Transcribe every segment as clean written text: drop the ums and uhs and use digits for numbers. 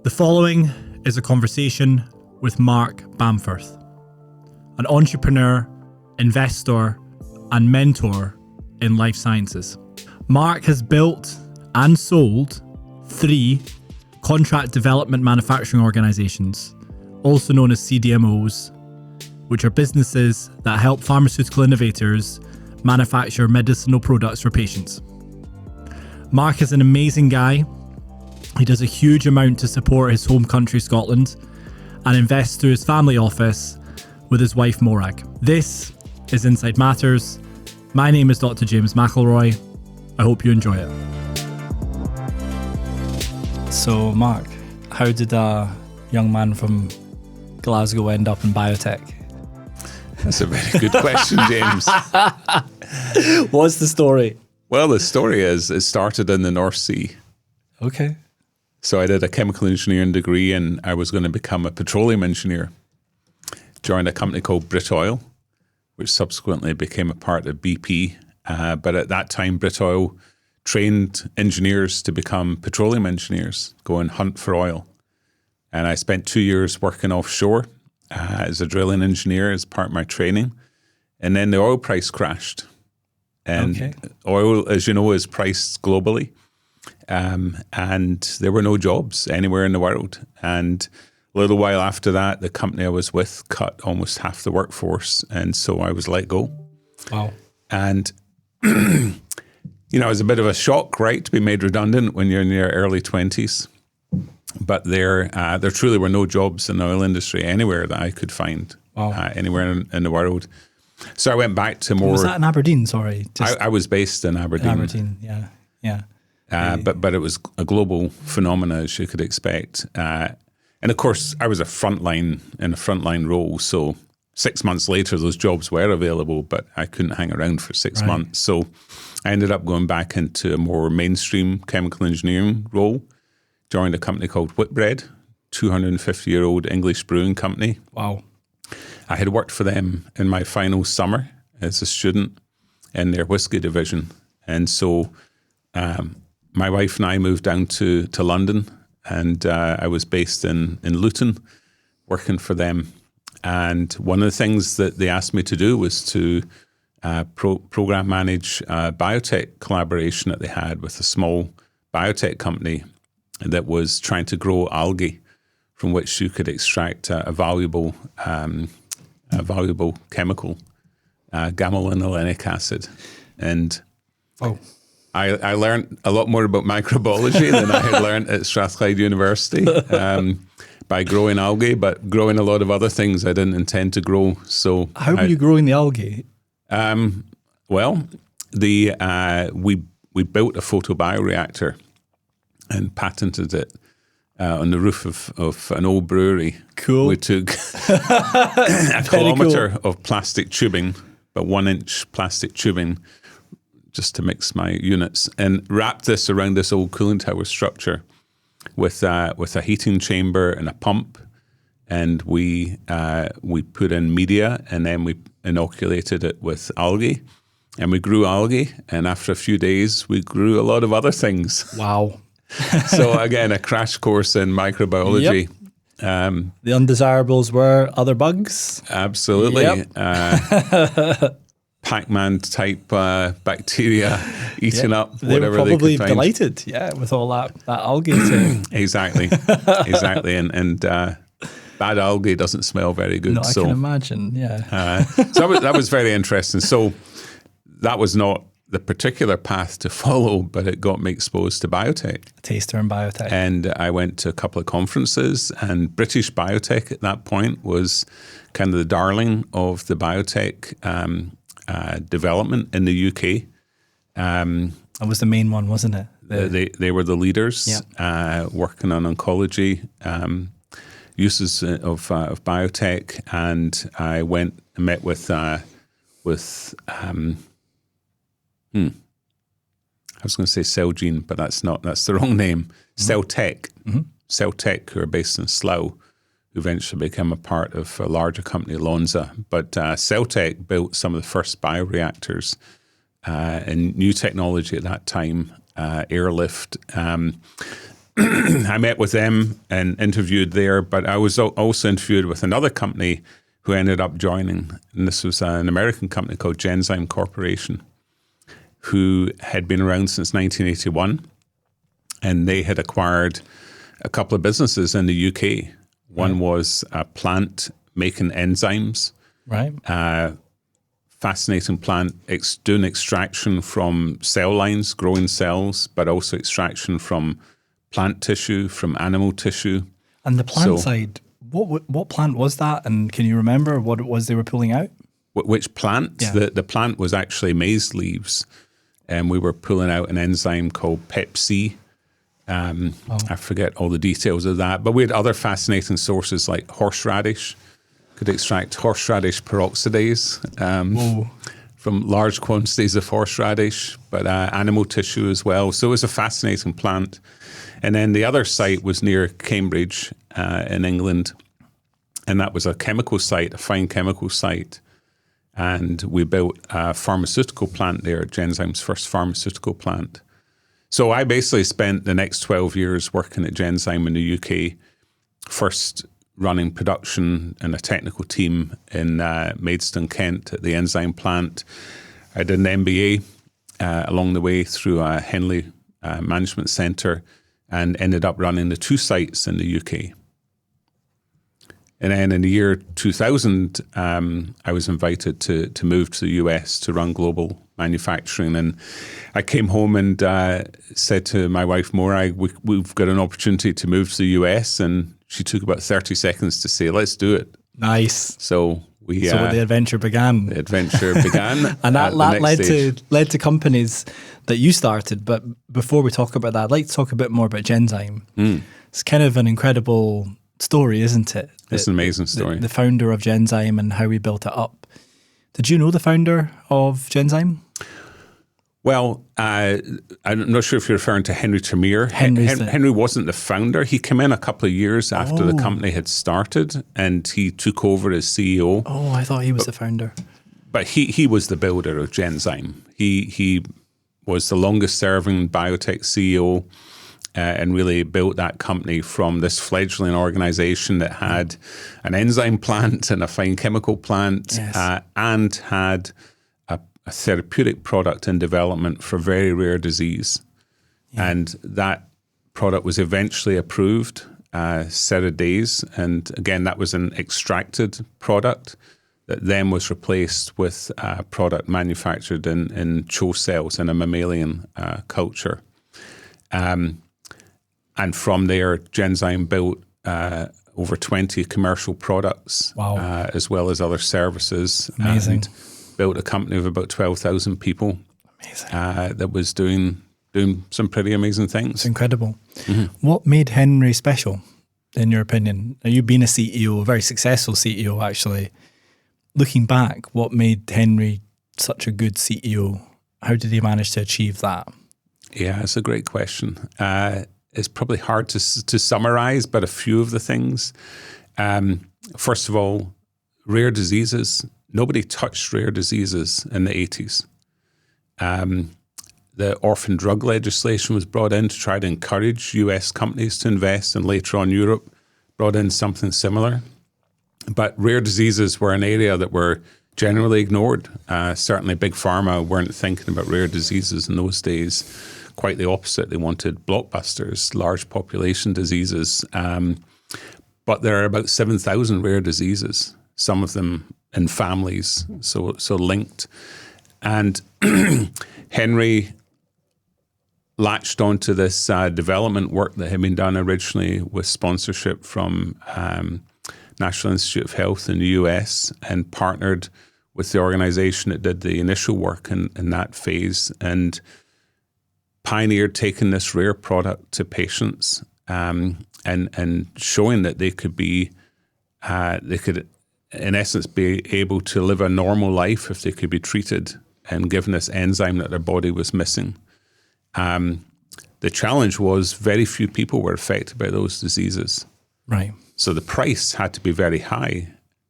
The following is a conversation with Mark Bamforth, an entrepreneur, investor, and mentor in life sciences. Mark has built and sold 3 contract development manufacturing organizations, also known as CDMOs, which are businesses that help pharmaceutical innovators manufacture medicinal products for patients. Mark is an amazing guy. He does a huge amount to support his home country, Scotland, and invests through his family office with his wife, Morag. This is Inside Matters. My name is Dr. James McElroy. I hope you enjoy it. So, Mark, how did a young man from Glasgow end up in biotech? That's a very good question, James. What's the story? Well, the story is it started in the North Sea. Okay. So I did a chemical engineering degree and I was going to become a petroleum engineer. Joined a company called Britoil, which subsequently became a part of BP. But at that time, Britoil trained engineers to become petroleum engineers, go and hunt for oil. And I spent 2 years working offshore as a drilling engineer as part of my training. And then the oil price crashed. And oil, as you know, is priced globally. And there were no jobs anywhere in the world. And a little while after that, the company I was with cut almost half the workforce. And so I was let go. Wow. And, it was a bit of a shock, right, to be made redundant when you're in your early 20s. But there truly were no jobs in the oil industry anywhere that I could find, anywhere in the world. So I went back to more... Was that in Aberdeen? Sorry. I was based in Aberdeen. In Aberdeen, yeah. But it was a global phenomena, as you could expect. And of course, I was in a frontline role. So 6 months later, those jobs were available, but I couldn't hang around for 6 months. So I ended up going back into a more mainstream chemical engineering role. Joined a company called Whitbread, 250-year-old English brewing company. Wow. I had worked for them in my final summer as a student in their whiskey division. And so my wife and I moved down to London, and I was based in Luton working for them. And one of the things that they asked me to do was to program manage a biotech collaboration that they had with a small biotech company that was trying to grow algae from which you could extract a valuable chemical, gamma-linolenic acid. And I learned a lot more about microbiology than I had learned at Strathclyde University by growing algae, but growing a lot of other things I didn't intend to grow. So how were you growing the algae? We built a photobioreactor and patented it on the roof of an old brewery. Cool. We took a kilometre of plastic tubing, about 1 inch plastic tubing, just to mix my units, and wrapped this around this old cooling tower structure with a heating chamber and a pump. And we put in media, and then we inoculated it with algae. And we grew algae, and after a few days, we grew a lot of other things. Wow. So again, a crash course in microbiology. Yep. The undesirables were other bugs? Absolutely. Yep. Pac-Man type bacteria eating up whatever they were probably they could find. Delighted, with all that algae. Exactly. And bad algae doesn't smell very good. No, I can imagine, so that was very interesting. So that was not the particular path to follow, but it got me exposed to biotech. Taster in biotech. And I went to a couple of conferences, and British biotech at that point was kind of the darling of the biotech development in the UK. That was the main one, wasn't it? They were the leaders working on oncology, uses of biotech, and I went and met with I was going to say Celgene, but that's the wrong name. Celtech. Celtech, who are based in Slough, who eventually became a part of a larger company, Lonza. But Celtech built some of the first bioreactors and new technology at that time, airlift. I met with them and interviewed there, but I was also interviewed with another company who ended up joining. And this was an American company called Genzyme Corporation, who had been around since 1981. And they had acquired a couple of businesses in the UK. One was a plant making enzymes. Right. Fascinating plant, doing extraction from cell lines, growing cells, but also extraction from plant tissue, from animal tissue. And the plant side, what plant was that? And can you remember what it was they were pulling out? Which plant? Yeah. The plant was actually maize leaves. And we were pulling out an enzyme called Pep-C. I forget all the details of that. But we had other fascinating sources like horseradish. Could extract horseradish peroxidase from large quantities of horseradish, but animal tissue as well. So it was a fascinating plant. And then the other site was near Cambridge in England. And that was a chemical site, a fine chemical site. And we built a pharmaceutical plant there, Genzyme's first pharmaceutical plant. So I basically spent the next 12 years working at Genzyme in the UK, first running production and a technical team in Maidstone, Kent at the enzyme plant. I did an MBA along the way through a Henley Management Centre and ended up running the 2 sites in the UK. And then in the year 2000, I was invited to move to the US to run global manufacturing. And I came home and said to my wife, Maura, we've got an opportunity to move to the US. And she took about 30 seconds to say, let's do it. Nice. So the adventure began. The adventure began. And that led to companies that you started. But before we talk about that, I'd like to talk a bit more about Genzyme. It's kind of an incredible story, isn't it? It's an amazing story. The founder of Genzyme and how we built it up. Did you know the founder of Genzyme? Well, I'm not sure if you're referring to Henry Tamir. Henry wasn't the founder. He came in a couple of years after the company had started, and he took over as CEO. Oh, I thought he was the founder. But he was the builder of Genzyme. He was the longest-serving biotech CEO and really built that company from this fledgling organization that had an enzyme plant and a fine chemical plant and had a therapeutic product in development for very rare disease. Yeah. And that product was eventually approved, Ceridase. And again, that was an extracted product that then was replaced with a product manufactured in CHO cells in a mammalian culture. And from there, Genzyme built over 20 commercial products, as well as other services. Amazing. And built a company of about 12,000 people. Amazing. That was doing some pretty amazing things. It's incredible. Mm-hmm. What made Henry special, in your opinion? Now, you've been a CEO, a very successful CEO, actually. Looking back, what made Henry such a good CEO? How did he manage to achieve that? Yeah, it's a great question. It's probably hard to summarize, but a few of the things. First of all, rare diseases. Nobody touched rare diseases in the 80s. The orphan drug legislation was brought in to try to encourage US companies to invest, and later on Europe brought in something similar. But rare diseases were an area that were generally ignored. Certainly Big Pharma weren't thinking about rare diseases in those days. Quite the opposite. They wanted blockbusters, large population diseases. But there are about 7,000 rare diseases, some of them in families, so linked. And Henry latched onto this development work that had been done originally with sponsorship from National Institute of Health in the US, and partnered with the organization that did the initial work in that phase, and pioneered taking this rare product to patients and showing that they could in essence be able to live a normal life if they could be treated and given this enzyme that their body was missing. The challenge was very few people were affected by those diseases. Right. So the price had to be very high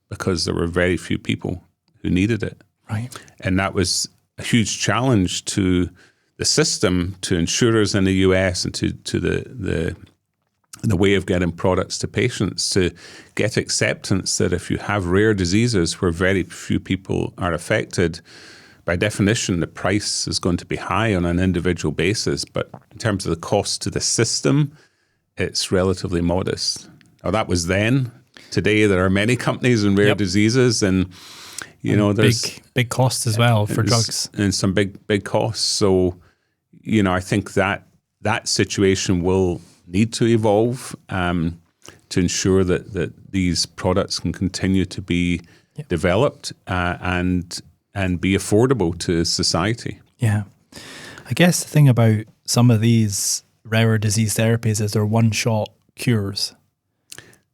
because there were very few people who needed it. Right. And that was a huge challenge to the system, to insurers in the US and to the the way of getting products to patients, to get acceptance that if you have rare diseases where very few people are affected, by definition, the price is going to be high on an individual basis. But in terms of the cost to the system, it's relatively modest. Now, that was then. Today, there are many companies in rare diseases, and there's big costs as well for drugs, and some big costs. So, I think that situation will need to evolve to ensure that these products can continue to be developed and be affordable to society. Yeah. I guess the thing about some of these rare disease therapies is they're one-shot cures.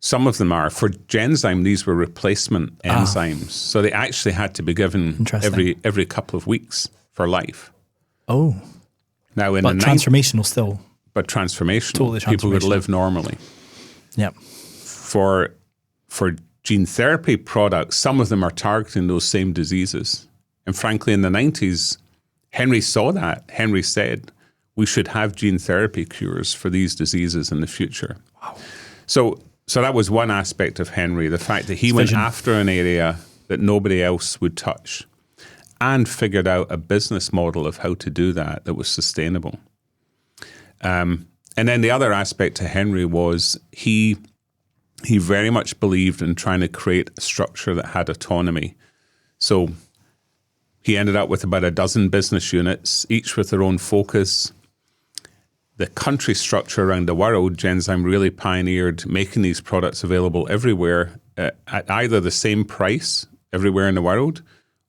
Some of them are. For Genzyme, these were replacement enzymes. So they actually had to be given every couple of weeks for life. Oh. Now, but transformational still. But transformational. Totally transformational. People would live normally. Yeah. For gene therapy products, some of them are targeting those same diseases. And frankly, in the 90s, Henry saw that. Henry said, we should have gene therapy cures for these diseases in the future. Wow. So that was one aspect of Henry, the fact that he went after an area that nobody else would touch and figured out a business model of how to do that was sustainable. And then the other aspect to Henry was he very much believed in trying to create a structure that had autonomy. So he ended up with about a dozen business units, each with their own focus. The country structure around the world, Genzyme really pioneered making these products available everywhere at either the same price everywhere in the world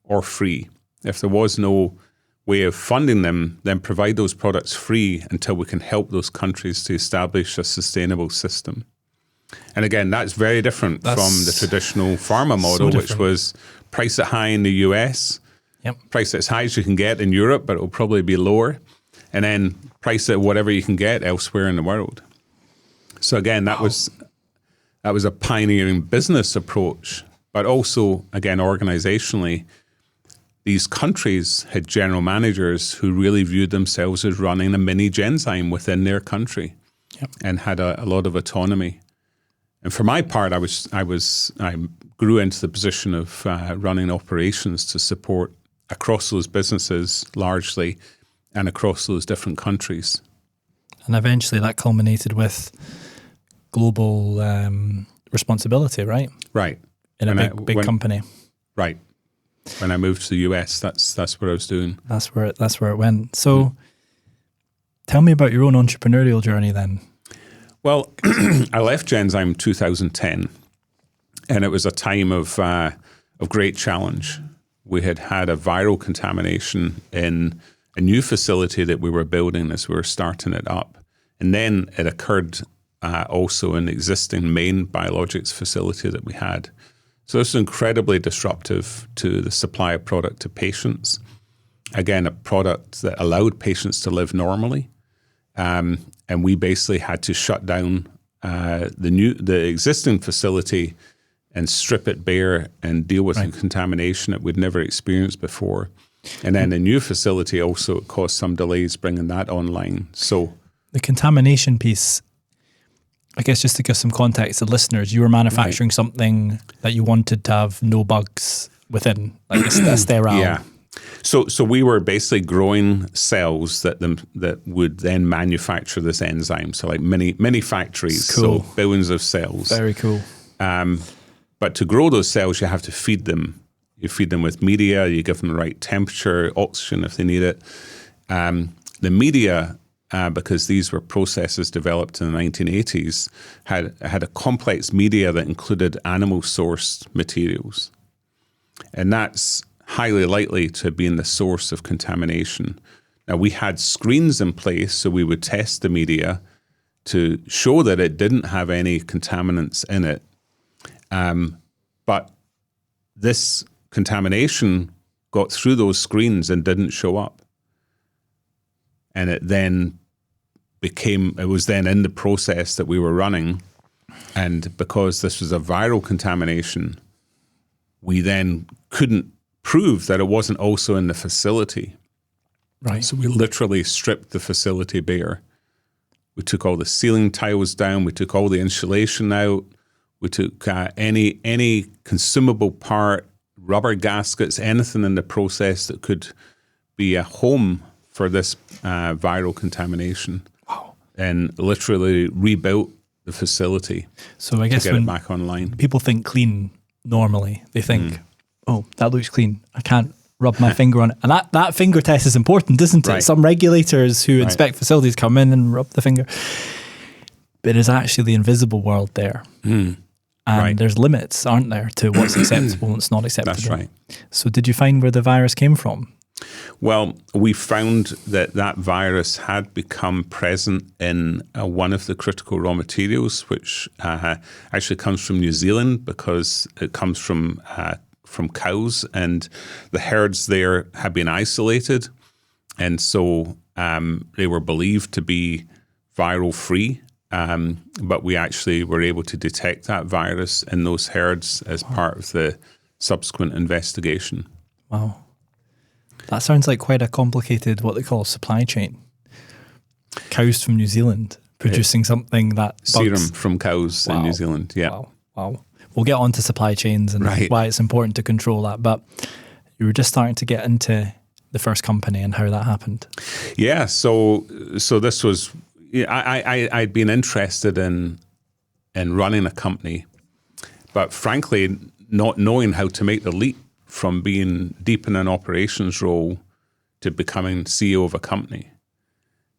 or free. If there was no way of funding them, then provide those products free until we can help those countries to establish a sustainable system. And again, that's very different from the traditional pharma model, which was price it high in the US, price it as high as you can get in Europe, but it will probably be lower, and then price it whatever you can get elsewhere in the world. So again, that was a pioneering business approach, but also, again, organizationally, these countries had general managers who really viewed themselves as running a mini Genzyme within their country and had a lot of autonomy. And for my part, I grew into the position of running operations to support across those businesses largely and across those different countries. And eventually that culminated with global responsibility, right? Right. In a big company. Right. When I moved to the US, that's what I was doing. That's where it went. So tell me about your own entrepreneurial journey then. Well, I left Genzyme in 2010, and it was a time of great challenge. We had a viral contamination in a new facility that we were building as we were starting it up. And then it occurred also in the existing main biologics facility that we had. So it's incredibly disruptive to the supply of product to patients. Again, a product that allowed patients to live normally. And we basically had to shut down the existing facility and strip it bare and deal with the contamination that we'd never experienced before. And then the new facility also caused some delays bringing that online. So the contamination piece, I guess just to give some context to listeners, you were manufacturing something that you wanted to have no bugs within, like a sterile. Yeah. So we were basically growing cells that would then manufacture this enzyme. So like many factories, cool. So billions of cells. Very cool. But to grow those cells, you have to feed them. You feed them with media. You give them the right temperature, oxygen if they need it. The media, because these were processes developed in the 1980s, had a complex media that included animal-sourced materials, and that's highly likely to have been the source of contamination. Now, we had screens in place, so we would test the media to show that it didn't have any contaminants in it. But this contamination got through those screens and didn't show up. And it was then in the process that we were running. And because this was a viral contamination, we then couldn't prove that it wasn't also in the facility. Right. So we literally stripped the facility bare. We took all the ceiling tiles down. We took all the insulation out. We took any consumable part, rubber gaskets, anything in the process that could be a home for this viral contamination. Wow. And literally rebuilt the facility so I guess to get when it back online. people think clean normally, they think, oh, that looks clean. I can't rub my finger on it. And that finger test is important, isn't it? Right. Some regulators who inspect facilities come in and rub the finger. But it's actually the invisible world there. And there's limits, aren't there, to what's acceptable and what's not acceptable. That's right. So did you find where the virus came from? Well, we found that virus had become present in one of the critical raw materials, which actually comes from New Zealand because it comes from cows, and the herds there have been isolated. And so they were believed to be viral free. But we actually were able to detect that virus in those herds as part of the subsequent investigation. Wow. That sounds like quite a complicated, what they call supply chain. Cows from New Zealand producing something that bugs. Serum from cows in New Zealand, yeah. Wow. We'll get on to supply chains and why it's important to control that. But you were just starting to get into the first company and how that happened. Yeah, so this was... I'd been interested in running a company, but frankly, not knowing how to make the leap from being deep in an operations role to becoming CEO of a company.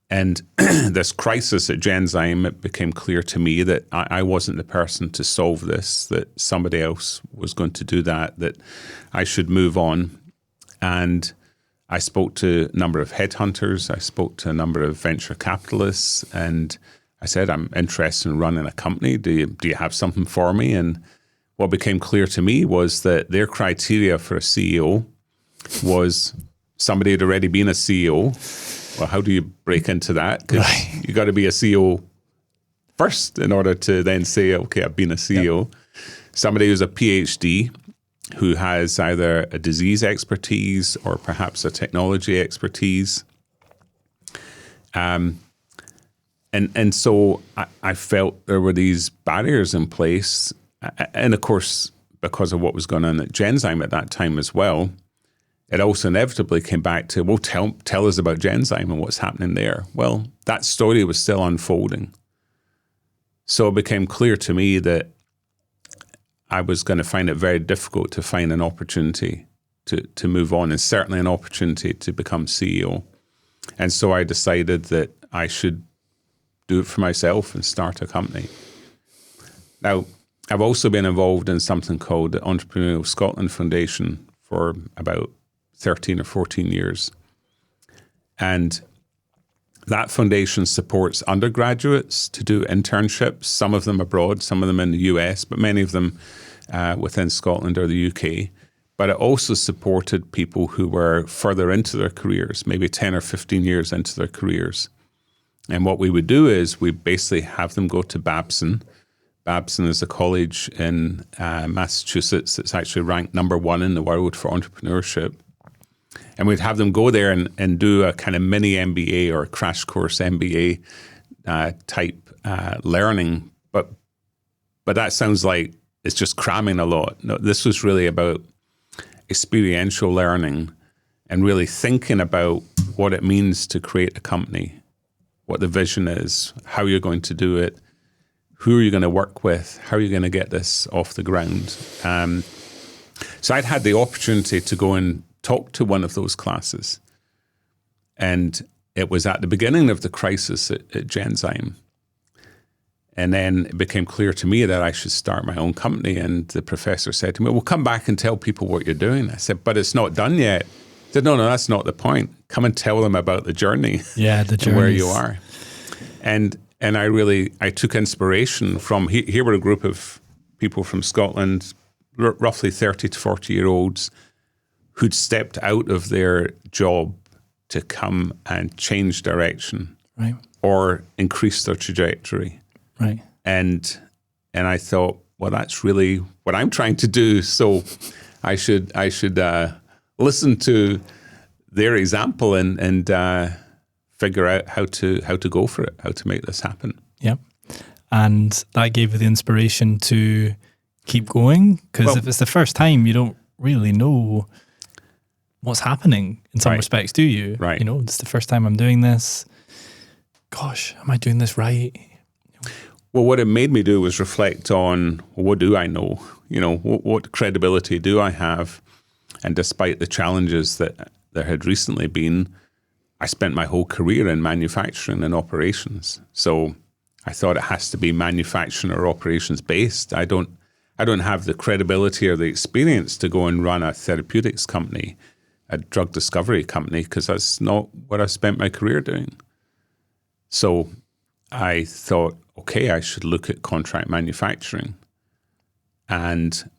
And this crisis at Genzyme, it became clear to me that I wasn't the person to solve this, that somebody else was going to do that I should move on. And I spoke to a number of headhunters. I spoke to a number of venture capitalists, and I said, I'm interested in running a company. Do you have something for me? And what became clear to me was that their criteria for a CEO was somebody had already been a CEO. Well, how do you break into that? Because you got to be a CEO first in order to then say, okay, I've been a CEO. Yep. Somebody who's a PhD, who has either a disease expertise or perhaps a technology expertise. And so I felt there were these barriers in place. And of course, because of what was going on at Genzyme at that time as well, it also inevitably came back to, well, tell us about Genzyme and what's happening there. Well, that story was still unfolding. So it became clear to me that I was going to find it very difficult to find an opportunity to move on, and certainly an opportunity to become CEO. And so I decided that I should do it for myself and start a company. Now, I've also been involved in something called the Entrepreneurial Scotland Foundation for about 13 or 14 years. And that foundation supports undergraduates to do internships, some of them abroad, some of them in the US, but many of them within Scotland or the UK. But it also supported people who were further into their careers, maybe 10 or 15 years into their careers. And what we would do is we basically have them go to Babson. Babson is a college in Massachusetts that's actually ranked #1 in the world for entrepreneurship. And we'd have them go there and do a kind of mini MBA or a crash course MBA type learning. But that sounds like it's just cramming a lot. No, this was really about experiential learning and really thinking about what it means to create a company, what the vision is, how you're going to do it, who are you going to work with, how are you going to get this off the ground. So I'd had the opportunity to go and talk to one of those classes. And it was at the beginning of the crisis at Genzyme. And then it became clear to me that I should start my own company. And the professor said to me, well, come back and tell people what you're doing. I said, but it's not done yet. He said, no, that's not the point. Come and tell them about the journey. Yeah, the journey. Where you are. And I took inspiration from, here were a group of people from Scotland, roughly 30 to 40-year-olds, who'd stepped out of their job to come and change direction, right, or increase their trajectory. Right. And I thought, well, that's really what I'm trying to do. So I should listen to their example and figure out how to go for it, how to make this happen. Yeah. And that gave you the inspiration to keep going? Because if it's the first time, you don't really know what's happening in some respects, do you? Right. You know, it's the first time I'm doing this. Gosh, am I doing this right? Well, what it made me do was reflect on, what do I know? You know, what credibility do I have? And despite the challenges that there had recently been, I spent my whole career in manufacturing and operations. So I thought it has to be manufacturing or operations based. I don't have the credibility or the experience to go and run a therapeutics company, a drug discovery company, because that's not what I've spent my career doing. So I thought, okay, I should look at contract manufacturing. And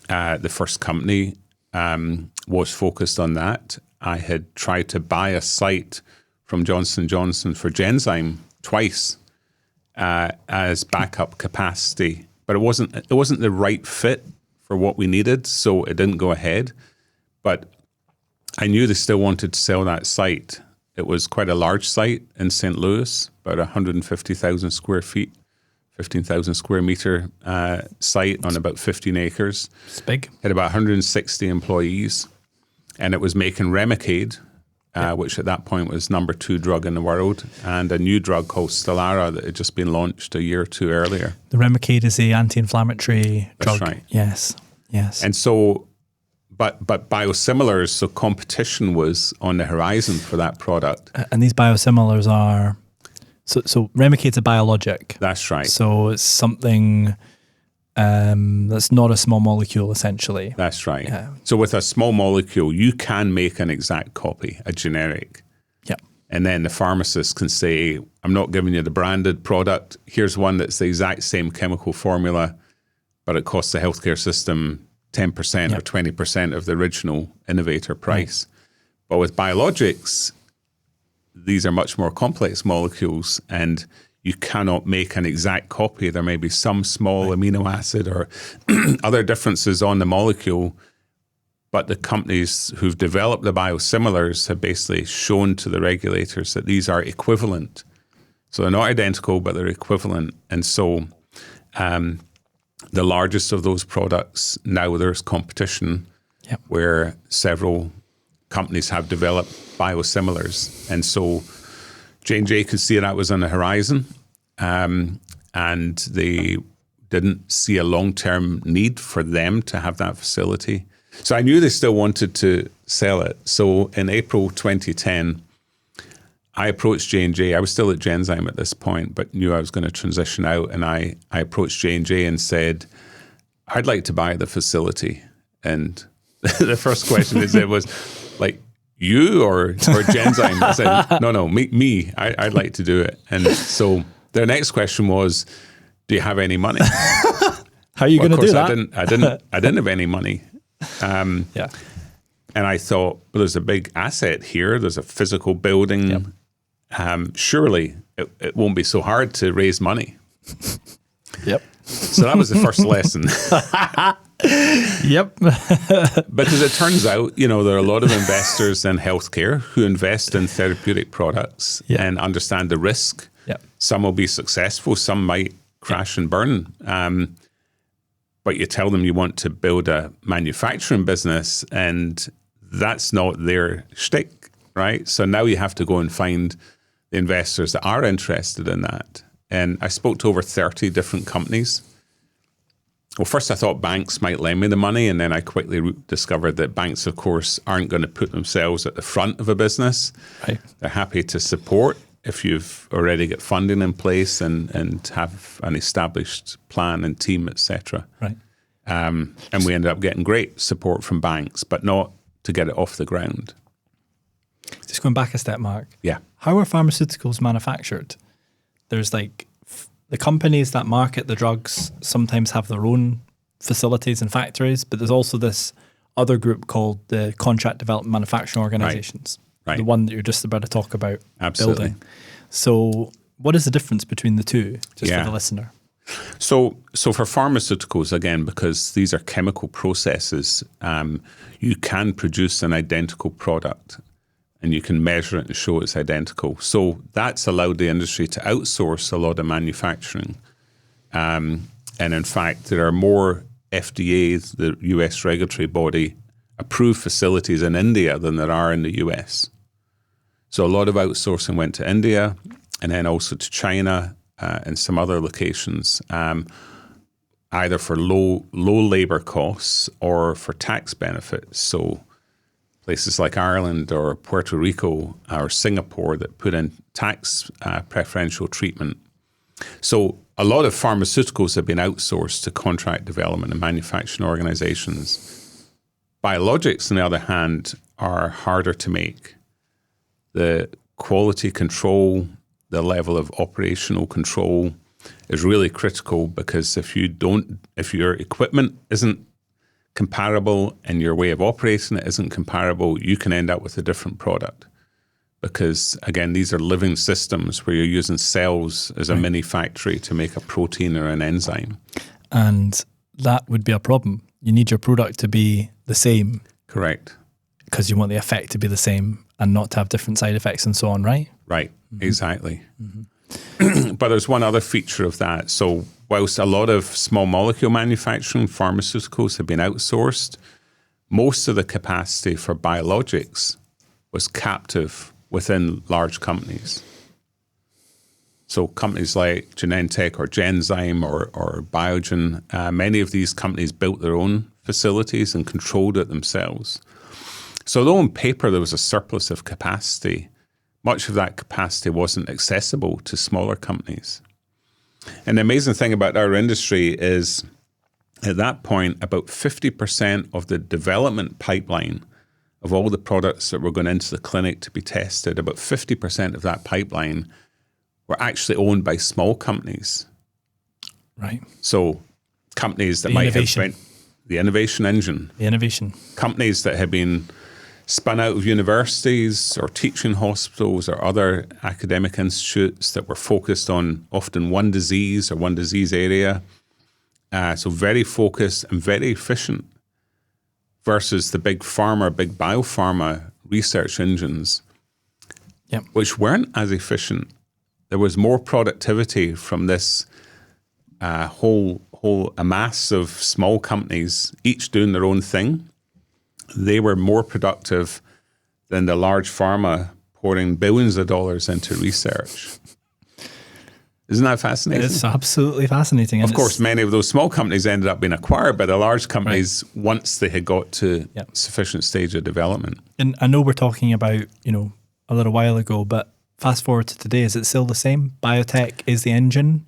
the first company was focused on that. I had tried to buy a site from Johnson & Johnson for Genzyme twice as backup capacity, but it wasn't the right fit for what we needed, so it didn't go ahead. But I knew they still wanted to sell that site. It was quite a large site in St. Louis, about 150,000 square feet, 15,000 square meter site on about 15 acres. It's big. Had about 160 employees, and it was making Remicade, which at that point was number 2 drug in the world, and a new drug called Stelara that had just been launched a year or two earlier. The Remicade is the anti-inflammatory drug. That's right. Yes. And so, but biosimilars, so competition was on the horizon for that product. And these biosimilars are, so Remicade's a biologic. That's right. So it's something that's not a small molecule, essentially. That's right. Yeah. So with a small molecule, you can make an exact copy, a generic. Yeah. And then the pharmacist can say, I'm not giving you the branded product. Here's one that's the exact same chemical formula, but it costs the healthcare system 10% or 20% of the original innovator price. But with biologics, these are much more complex molecules, and you cannot make an exact copy. There may be some small amino acid or other differences on the molecule, but the companies who've developed the biosimilars have basically shown to the regulators that these are equivalent. So they're not identical, but they're equivalent. And so the largest of those products, now there's competition where several companies have developed biosimilars. And so J&J could see that was on the horizon, and they didn't see a long-term need for them to have that facility. So I knew they still wanted to sell it. So in April 2010, I approached J&J. I was still at Genzyme at this point, but knew I was going to transition out. And I approached J&J and said, I'd like to buy the facility. And the first question they said was, like, you or Genzyme? I said, no, me. I'd like to do it. And so their next question was, do you have any money? How are you going to do that? I didn't have any money. And I thought, well, there's a big asset here. There's a physical building. Surely it won't be so hard to raise money. So that was the first lesson. Because it turns out, there are a lot of investors in healthcare who invest in therapeutic products and understand the risk. Some will be successful, some might crash and burn. But you tell them you want to build a manufacturing business, and that's not their shtick, right? So now you have to go and find the investors that are interested in that. And I spoke to over 30 different companies. Well, first I thought banks might lend me the money, and then I quickly discovered that banks, of course, aren't going to put themselves at the front of a business. They're happy to support if you've already got funding in place and have an established plan and team, etc. And we ended up getting great support from banks, but not to get it off the ground. Just going back a step, Mark. How are pharmaceuticals manufactured? There's the companies that market the drugs sometimes have their own facilities and factories, but there's also this other group called the Contract Development Manufacturing Organizations, the one that you're just about to talk about building. So what is the difference between the two, just for the listener? So for pharmaceuticals, again, because these are chemical processes, you can produce an identical product. and you can measure it and show it's identical. So that's allowed the industry to outsource a lot of manufacturing. And in fact, there are more FDA, the US regulatory body, approved facilities in India than there are in the US. So a lot of outsourcing went to India and then also to China and some other locations, either for low labor costs or for tax benefits. So places like Ireland or Puerto Rico or Singapore that put in tax preferential treatment. So a lot of pharmaceuticals have been outsourced to contract development and manufacturing organizations. Biologics, on the other hand, are harder to make. The quality control, the level of operational control is really critical, because if your equipment isn't comparable and your way of operating it isn't comparable, you can end up with a different product. Because again, these are living systems where you're using cells as a mini factory to make a protein or an enzyme. And that would be a problem. You need your product to be the same. Correct. Because you want the effect to be the same and not to have different side effects and so on, right? Right, exactly. But there's one other feature of that. So whilst a lot of small molecule manufacturing pharmaceuticals have been outsourced, most of the capacity for biologics was captive within large companies. So companies like Genentech or Genzyme or Biogen, many of these companies built their own facilities and controlled it themselves. So though on paper there was a surplus of capacity, much of that capacity wasn't accessible to smaller companies. And the amazing thing about our industry is, at that point, about 50% of the development pipeline of all the products that were going into the clinic to be tested, about 50% of that pipeline were actually owned by small companies. Right. So companies that The might innovation. have the innovation engine. The innovation. Companies that had been spun out of universities or teaching hospitals or other academic institutes that were focused on often one disease or one disease area. So very focused and very efficient, versus the big pharma, big biopharma research engines, which weren't as efficient. There was more productivity from this whole amass of small companies, each doing their own thing. They were more productive than the large pharma pouring billions of dollars into research. Isn't that fascinating? It's absolutely fascinating. Of course, many of those small companies ended up being acquired by the large companies once they had got to sufficient stage of development. And I know we're talking about, a little while ago, but fast forward to today, is it still the same? Biotech is the engine?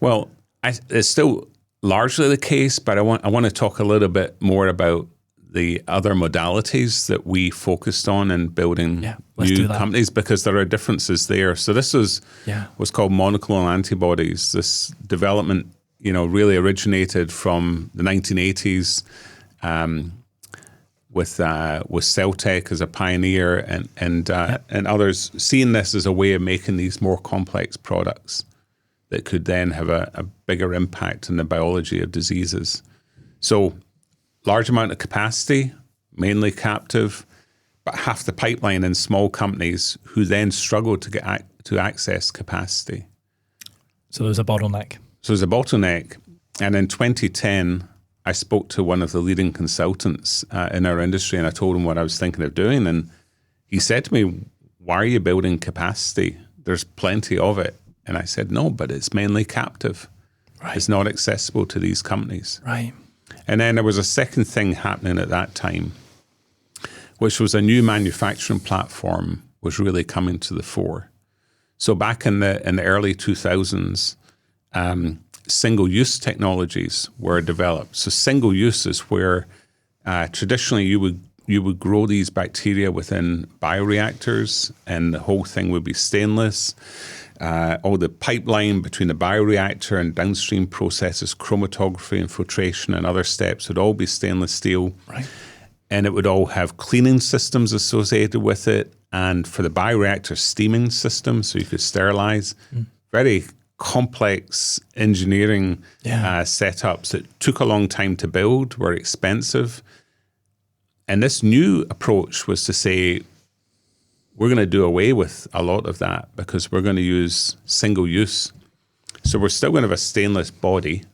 Well, it's still largely the case, but I want to talk a little bit more about the other modalities that we focused on in building new companies, because there are differences there. So this was what's called monoclonal antibodies. This development, really originated from the 1980s with Celtech as a pioneer and others seeing this as a way of making these more complex products that could then have a bigger impact on the biology of diseases. So large amount of capacity, mainly captive, but half the pipeline in small companies who then struggle to get to access capacity. So there's a bottleneck. And in 2010, I spoke to one of the leading consultants in our industry, and I told him what I was thinking of doing. And he said to me, "Why are you building capacity? There's plenty of it." And I said, "No, but it's mainly captive. Right. It's not accessible to these companies." Right. And then there was a second thing happening at that time, which was a new manufacturing platform was really coming to the fore. So back in the early 2000s, single-use technologies were developed. So single-use is where traditionally you would grow these bacteria within bioreactors, and the whole thing would be stainless. All the pipeline between the bioreactor and downstream processes, chromatography and filtration and other steps would all be stainless steel. Right. And it would all have cleaning systems associated with it. And for the bioreactor, steaming systems, so you could sterilize. Very complex engineering setups that took a long time to build, were expensive. And this new approach was to say, we're going to do away with a lot of that because we're going to use single use. So we're still going to have a stainless body,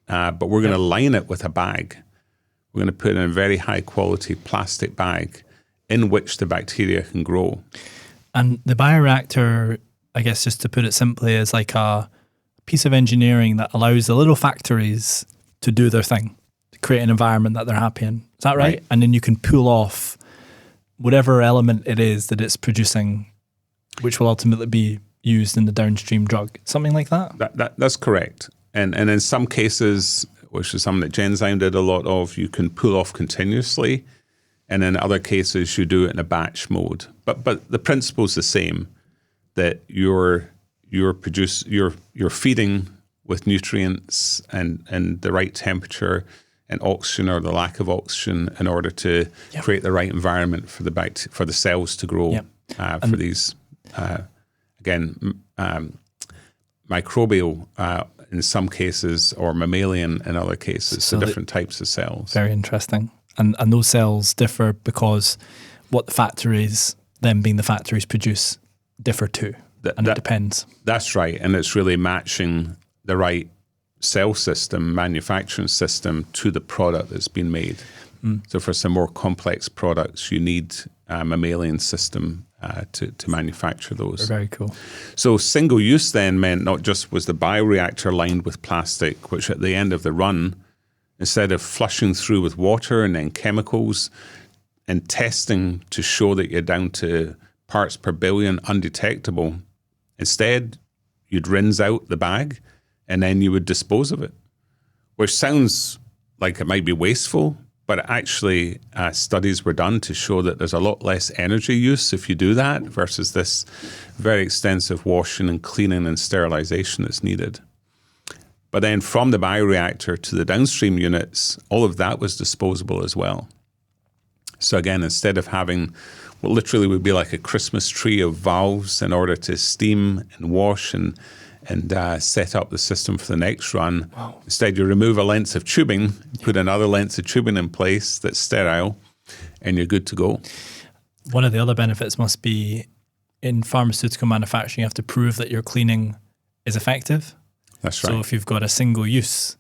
but we're going to line it with a bag. We're going to put in a very high quality plastic bag in which the bacteria can grow. And the bioreactor, I guess just to put it simply, is like a piece of engineering that allows the little factories to do their thing, to create an environment that they're happy in. Is that right? And then you can pull off whatever element it is that it's producing, which will ultimately be used in the downstream drug. Something like that? That's correct. And in some cases, which is something that Genzyme did a lot of, you can pull off continuously. And in other cases, you do it in a batch mode. But the principle is the same, that you're feeding with nutrients and the right temperature and oxygen or the lack of oxygen in order to create the right environment for the cells to grow. For these microbial in some cases or mammalian in other cases, so different types of cells. Very interesting. And those cells differ because what the factories, them being the factories, produce differ too. It depends. That's right. And it's really matching the right cell system, manufacturing system to the product that's been made. So for some more complex products, you need a mammalian system to manufacture those. Very cool. So single use then meant not just was the bioreactor lined with plastic, which at the end of the run, instead of flushing through with water and then chemicals and testing to show that you're down to parts per billion undetectable, instead you'd rinse out the bag and then you would dispose of it, which sounds like it might be wasteful, but actually studies were done to show that there's a lot less energy use if you do that versus this very extensive washing and cleaning and sterilization that's needed. But then from the bioreactor to the downstream units, all of that was disposable as well. So again, instead of having what literally would be like a Christmas tree of valves in order to steam and wash and set up the system for the next run, instead you remove a length of tubing, put another length of tubing in place that's sterile, and you're good to go. One of the other benefits must be in pharmaceutical manufacturing, you have to prove that your cleaning is effective. That's right. So if you've got a single use,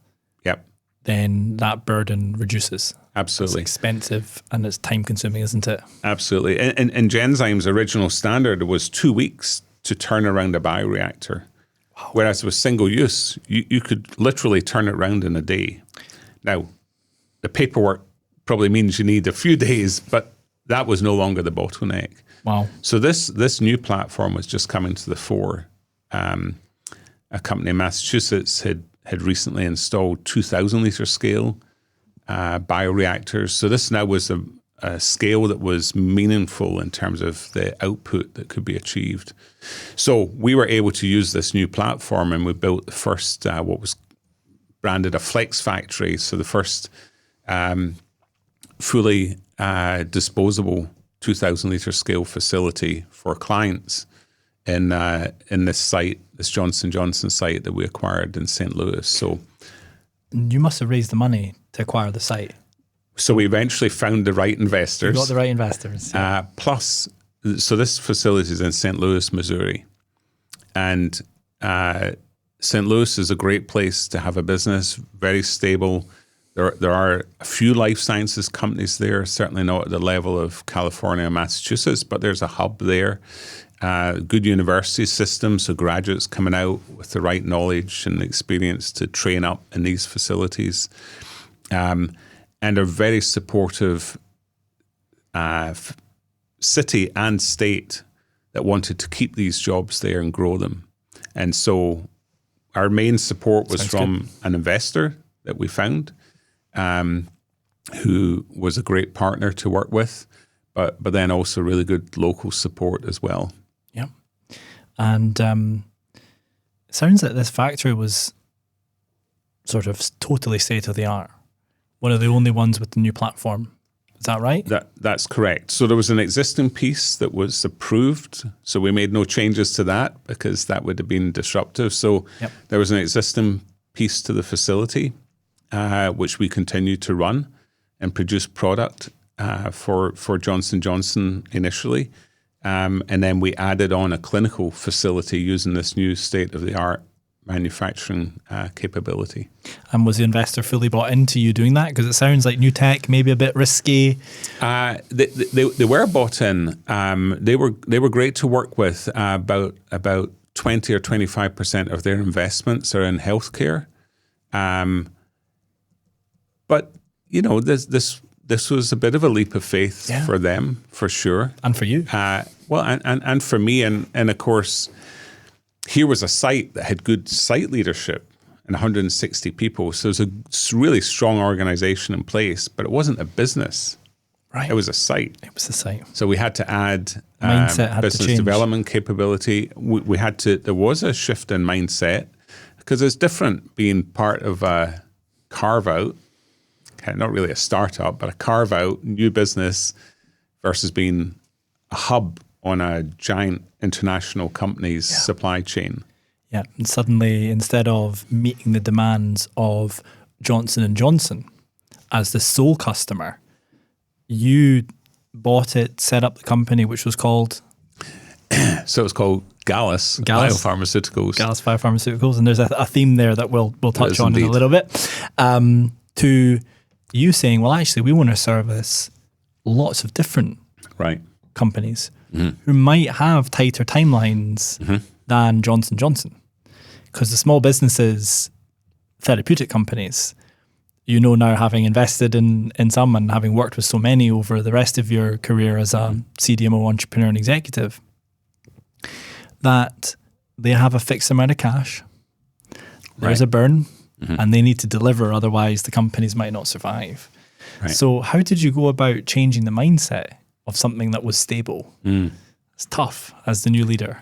then that burden reduces. Absolutely. It's expensive and it's time consuming, isn't it? Absolutely. And Genzyme's original standard was 2 weeks to turn around a bioreactor. Wow. Whereas with single use, you could literally turn it around in a day. Now, the paperwork probably means you need a few days, but that was no longer the bottleneck. Wow. So this new platform was just coming to the fore. A company in Massachusetts had recently installed 2,000 litre scale bioreactors. So this now was a scale that was meaningful in terms of the output that could be achieved. So we were able to use this new platform and we built the first, what was branded a flex factory. So the first fully disposable 2,000 litre scale facility for clients in this site, this Johnson & Johnson site that we acquired in St. Louis. So you must have raised the money to acquire the site. So we eventually found the right investors. You got the right investors. Yeah. Plus, so this facility is in St. Louis, Missouri. And St. Louis is a great place to have a business, very stable. There are a few life sciences companies there, certainly not at the level of California and Massachusetts, but there's a hub there. Good university system, so graduates coming out with the right knowledge and experience to train up in these facilities. And a very supportive city and state that wanted to keep these jobs there and grow them. And so our main support was from an investor that we found, who was a great partner to work with, but then also really good local support as well. Yeah. And it sounds like this factory was sort of totally state of the art. One of the only ones with the new platform. Is that right? That's correct. So there was an existing piece that was approved. So we made no changes to that because that would have been disruptive. So there was an existing piece to the facility, which we continued to run and produce product for Johnson & Johnson initially. And then we added on a clinical facility using this new state-of-the-art manufacturing capability. And was the investor fully bought into you doing that? Because it sounds like new tech, maybe a bit risky. They were bought in. They were great to work with. About 20 or 25% of their investments are in healthcare. But you know, this was a bit of a leap of faith for them, for sure, and for you. And for me, and of course, here was a site that had good site leadership and 160 people. So it was a really strong organization in place, but it wasn't a business. Right. It was a site. It was a site. So we had to add mindset had business to change. development capability. We had to. There was a shift in mindset because it's different being part of a carve out, not really a startup, but a carve out new business versus being a hub on a giant international company's supply chain. Yeah, and suddenly instead of meeting the demands of Johnson & Johnson as the sole customer, you bought it, set up the company, which was called? So it was called Gallus Biopharmaceuticals. Gallus Biopharmaceuticals, and there's a theme there that we'll touch on indeed. in a little bit. To you saying, well, actually, we want to service lots of different companies who might have tighter timelines than Johnson & Johnson. Because the small businesses, therapeutic companies, you know, now having invested in some and having worked with so many over the rest of your career as a CDMO entrepreneur and executive, that they have a fixed amount of cash. There's a burn and they need to deliver, otherwise the companies might not survive. Right. So how did you go about changing the mindset of something that was stable? It's tough as the new leader.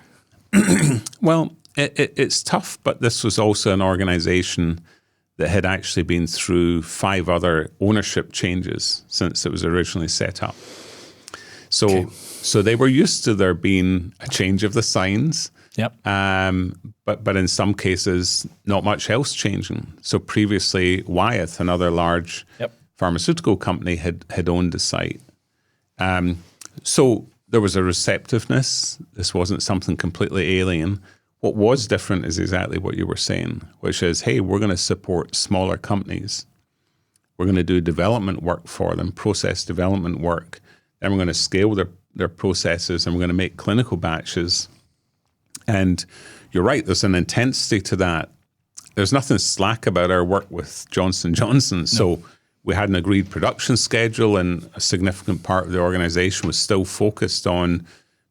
Well, it's tough, but this was also an organization that had actually been through 5 other ownership changes since it was originally set up. So they were used to there being a change of the signs. Yep. But in some cases, not much else changing. So previously, Wyeth, another large pharmaceutical company, had owned the site. So there was a receptiveness. This wasn't something completely alien. What was different is exactly what you were saying, which is, hey, we're going to support smaller companies. We're going to do development work for them, process development work. Then we're going to scale their processes, and we're going to make clinical batches. And you're right, there's an intensity to that. There's nothing slack about our work with Johnson & Johnson. No. So we had an agreed production schedule, and a significant part of the organization was still focused on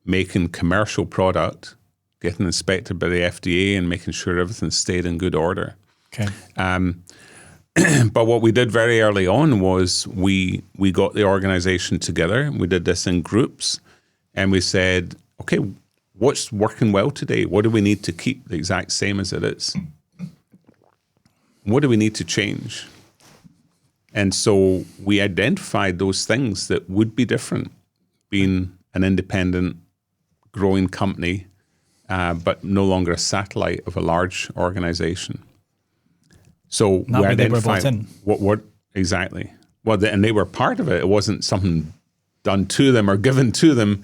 making commercial product, getting inspected by the FDA, and making sure everything stayed in good order. Okay. But what we did very early on was we got the organization together. We did this in groups, and we said, okay, what's working well today? What do we need to keep the exact same as it is? What do we need to change? And so we identified those things that would be different, being an independent, growing company, but no longer a satellite of a large organization. So we identified what exactly. Well, and they were part of it. It wasn't something done to them or given to them.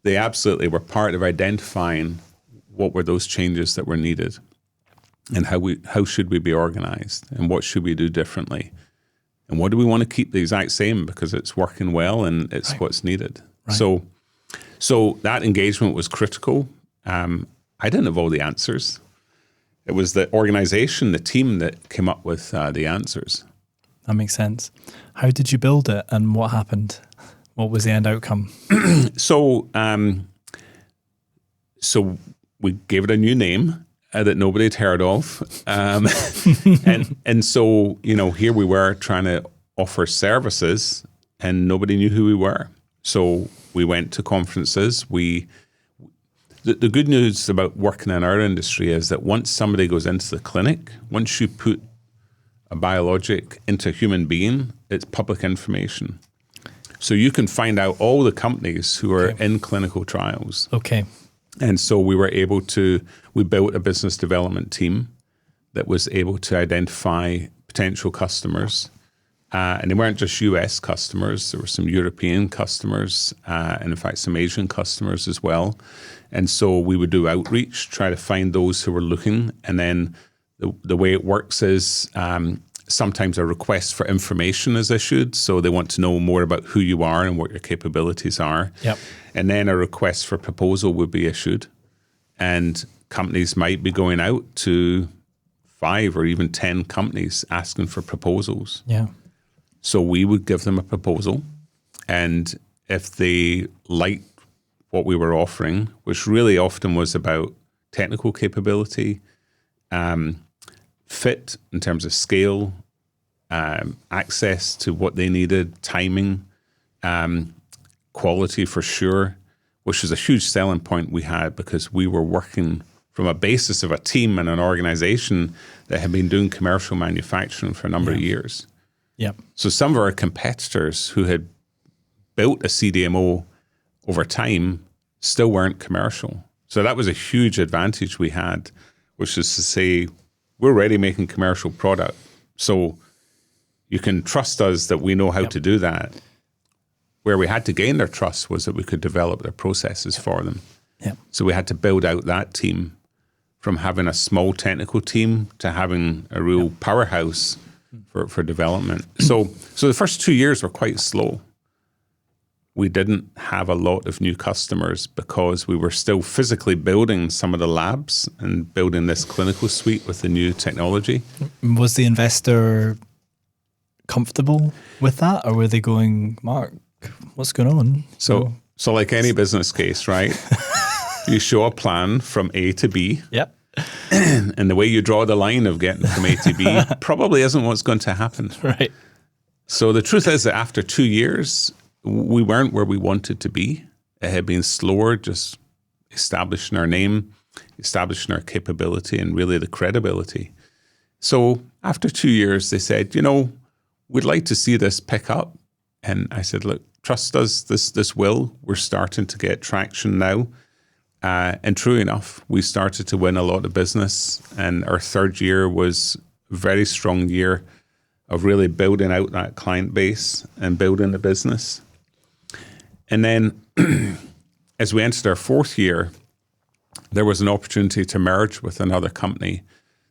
They absolutely were part of identifying what were those changes that were needed, and how should we be organized, and what should we do differently, and what do we want to keep the exact same because it's working well and it's what's needed. Right. So that engagement was critical. I didn't have all the answers. It was the organization, the team that came up with the answers. That makes sense. How did you build it, and what happened? What was the end outcome? So we gave it a new name that nobody had heard of. And so, you know, here we were trying to offer services, and nobody knew who we were. So we went to conferences. The good news about working in our industry is that once somebody goes into the clinic, once you put a biologic into a human being, it's public information. So you can find out all the companies who are in clinical trials. Okay. And so we built a business development team that was able to identify potential customers. And they weren't just US customers. There were some European customers, and in fact, some Asian customers as well. And so we would do outreach, try to find those who were looking. And then the way it works is sometimes a request for information is issued. So they want to know more about who you are and what your capabilities are. Yep. And then a request for proposal would be issued. And companies might be going out to 5 or even 10 companies asking for proposals. Yeah. So we would give them a proposal. And if they liked what we were offering, which really often was about technical capability, fit in terms of scale, access to what they needed, timing, quality for sure, which was a huge selling point we had because we were working from a basis of a team and an organization that had been doing commercial manufacturing for a number of years. Yep. So some of our competitors who had built a CDMO over time still weren't commercial. So that was a huge advantage we had, which is to say, we're already making commercial product. So you can trust us that we know how to do that. Where we had to gain their trust was that we could develop their processes for them. Yep. So we had to build out that team from having a small technical team to having a real powerhouse for development. So the first 2 years were quite slow. We didn't have a lot of new customers because we were still physically building some of the labs and building this clinical suite with the new technology. Was the investor comfortable with that, or were they going, Mark, what's going on? So like any business case, right? You show a plan from A to B. Yep. And the way you draw the line of getting from A to B probably isn't what's going to happen. Right. So the truth is that after 2 years, we weren't where we wanted to be. It had been slower, just establishing our name, establishing our capability, and really the credibility. So after 2 years, they said, we'd like to see this pick up. And I said, look, trust us, this will. We're starting to get traction now. And true enough, we started to win a lot of business. And our third year was a very strong year of really building out that client base and building the business. And then as we entered our fourth year, there was an opportunity to merge with another company.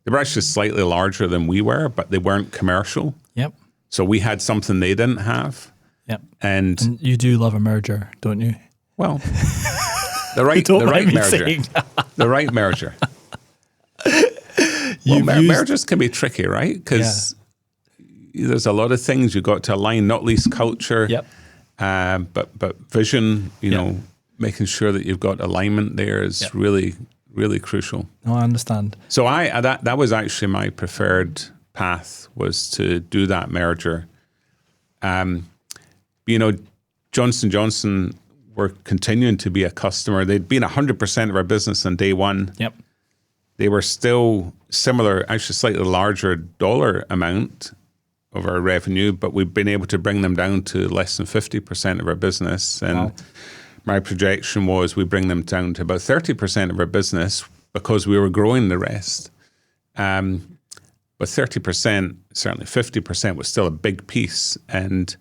They were actually slightly larger than we were, but they weren't commercial. Yep. So we had something they didn't have. Yep. And you do love a merger, don't you? Well, the right merger. The right merger. Mergers can be tricky, right? Because there's a lot of things you got to align, not least culture. Yep. But vision, making sure that you've got alignment there is really, really crucial. No, I understand. So that was actually my preferred path, was to do that merger. Johnson & Johnson were continuing to be a customer. They'd been 100% of our business on day one. Yep. They were still similar, actually slightly larger dollar amount of our revenue, but we've been able to bring them down to less than 50% of our business. And my projection was we bring them down to about 30% of our business because we were growing the rest. But 30%, certainly 50% was still a big piece. And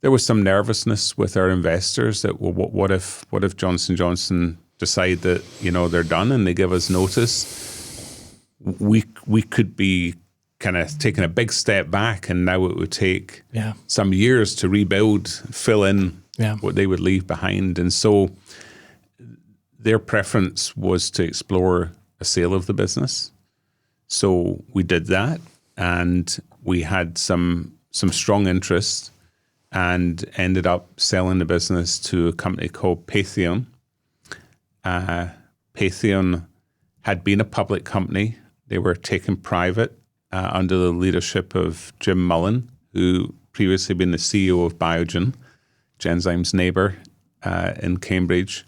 there was some nervousness with our investors that, well, what if Johnson & Johnson decide that, they're done and they give us notice? We could be kind of taking a big step back, and now it would take some years to rebuild, fill in what they would leave behind. And so their preference was to explore a sale of the business. So we did that, and we had some strong interest and ended up selling the business to a company called Patheon. Patheon had been a public company. They were taken private under the leadership of Jim Mullen, who previously been the CEO of Biogen, Genzyme's neighbor in Cambridge.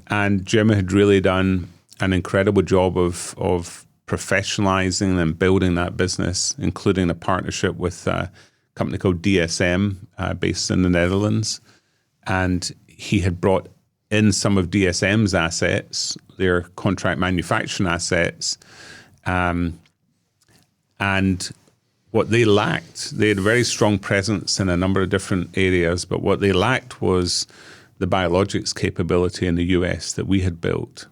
And Jim had really done an incredible job of professionalizing and building that business, including a partnership with a company called DSM based in the Netherlands. And he had brought in some of DSM's assets, their contract manufacturing assets. And what they lacked, they had a very strong presence in a number of different areas, but what they lacked was the biologics capability in the US that we had built.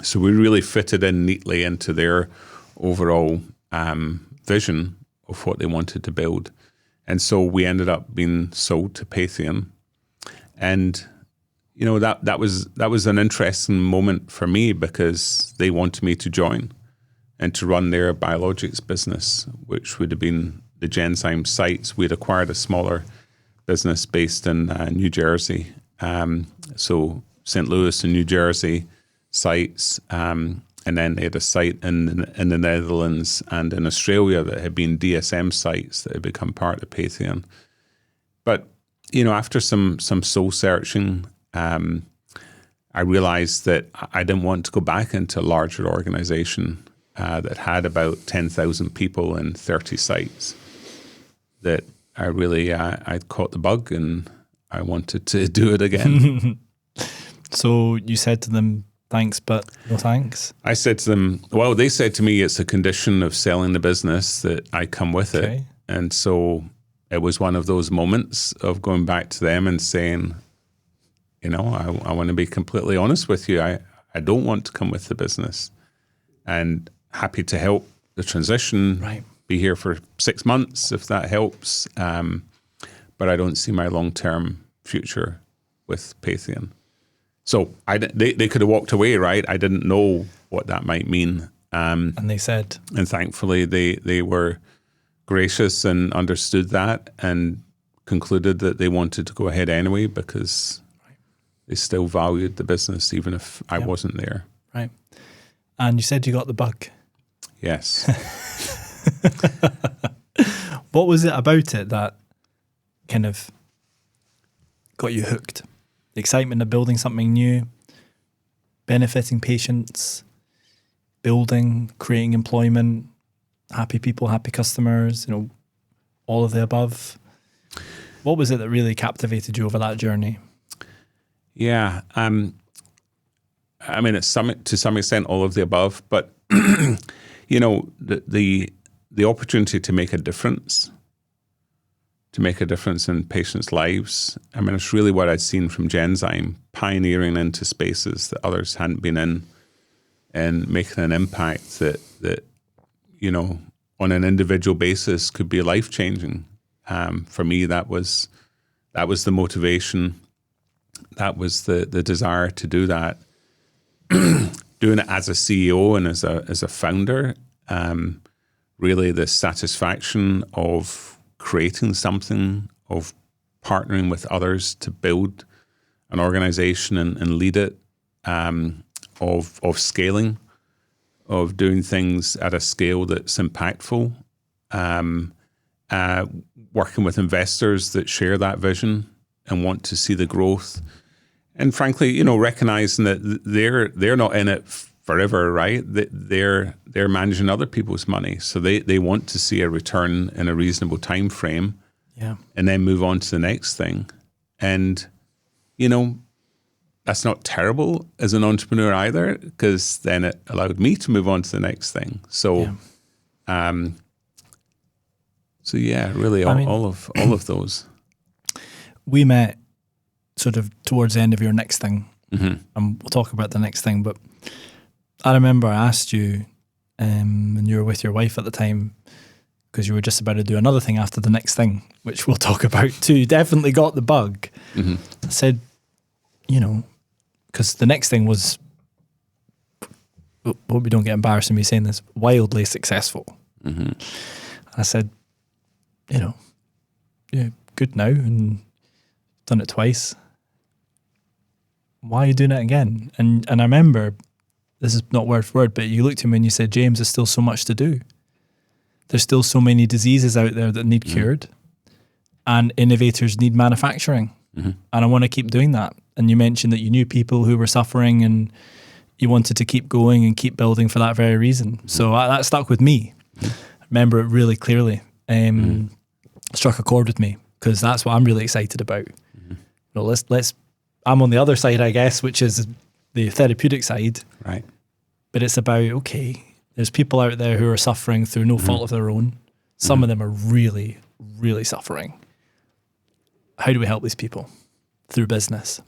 So we really fitted in neatly into their overall vision of what they wanted to build. And so we ended up being sold to Patheon. And that was an interesting moment for me because they wanted me to join and to run their biologics business, which would have been the Genzyme sites. We had acquired a smaller business based in New Jersey. So St. Louis and New Jersey sites, and then they had a site in the Netherlands and in Australia that had been DSM sites that had become part of Patheon. But after some soul searching, I realized that I didn't want to go back into a larger organization that had about 10,000 people and 30 sites. That I really I caught the bug and I wanted to do it again. So you said to them, thanks, but no thanks? I said to them, well, they said to me it's a condition of selling the business that I come with it. And so it was one of those moments of going back to them and saying, I want to be completely honest with you. I don't want to come with the business, and happy to help the transition, be here for 6 months if that helps. But I don't see my long-term future with Patheon. So they could have walked away, right? I didn't know what that might mean. And they said. And thankfully they were gracious and understood that and concluded that they wanted to go ahead anyway because they still valued the business even if I wasn't there. Right. And you said you got the bug. Yes. What was it about it that kind of got you hooked? The excitement of building something new, benefiting patients, creating employment, happy people, happy customers, all of the above. What was it that really captivated you over that journey? Yeah. To some extent, all of the above, but the opportunity to make a difference in patients' lives. It's really what I'd seen from Genzyme, pioneering into spaces that others hadn't been in and making an impact that on an individual basis could be life-changing. For me, that was the motivation. That was the desire to do that. Doing it as a CEO and as a founder, really the satisfaction of creating something, of partnering with others to build an organization and lead it, of scaling, of doing things at a scale that's impactful, working with investors that share that vision and want to see the growth. And frankly, recognizing that they're not in it forever, right? They're managing other people's money, so they want to see a return in a reasonable time frame, and then move on to the next thing. And that's not terrible as an entrepreneur either, because then it allowed me to move on to the next thing. So, really all of those. We met sort of towards the end of your next thing, Mm-hmm. and we'll talk about the next thing, but I remember I asked you, and you were with your wife at the time, because you were just about to do another thing after the next thing, which we'll talk about too. You definitely got the bug. Mm-hmm. I said, because the next thing was, hope we don't get embarrassed in me saying this, wildly successful. Mm-hmm. I said, good now, and done it twice. Why are you doing it again? And I remember, this is not word for word, but you looked at me and you said, James, there's still so much to do. There's still so many diseases out there that need cured, and innovators need manufacturing. Mm-hmm. And I want to keep doing that. And you mentioned that you knew people who were suffering and you wanted to keep going and keep building for that very reason. Mm-hmm. So that stuck with me. Mm-hmm. I remember it really clearly. Struck a chord with me, because that's what I'm really excited about. Mm-hmm. I'm on the other side, I guess, which is the therapeutic side. Right. But it's about, there's people out there who are suffering through no fault of their own. Some of them are really, really suffering. How do we help these people through business?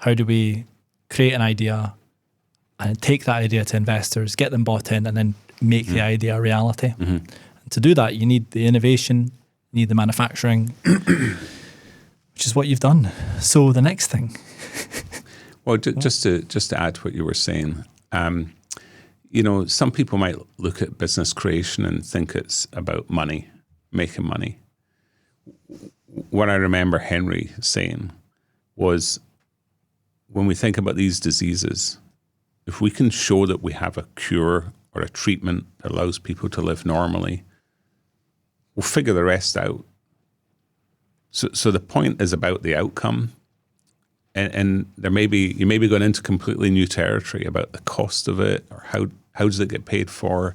How do we create an idea and take that idea to investors, get them bought in, and then make the idea a reality? And to do that, you need the innovation, you need the manufacturing, which is what you've done. So the next thing. Well, just to add to what you were saying, some people might look at business creation and think it's about money, making money. What I remember Henry saying was, when we think about these diseases, if we can show that we have a cure or a treatment that allows people to live normally, we'll figure the rest out. So the point is about the outcome. And you may be going into completely new territory about the cost of it, or how does it get paid for,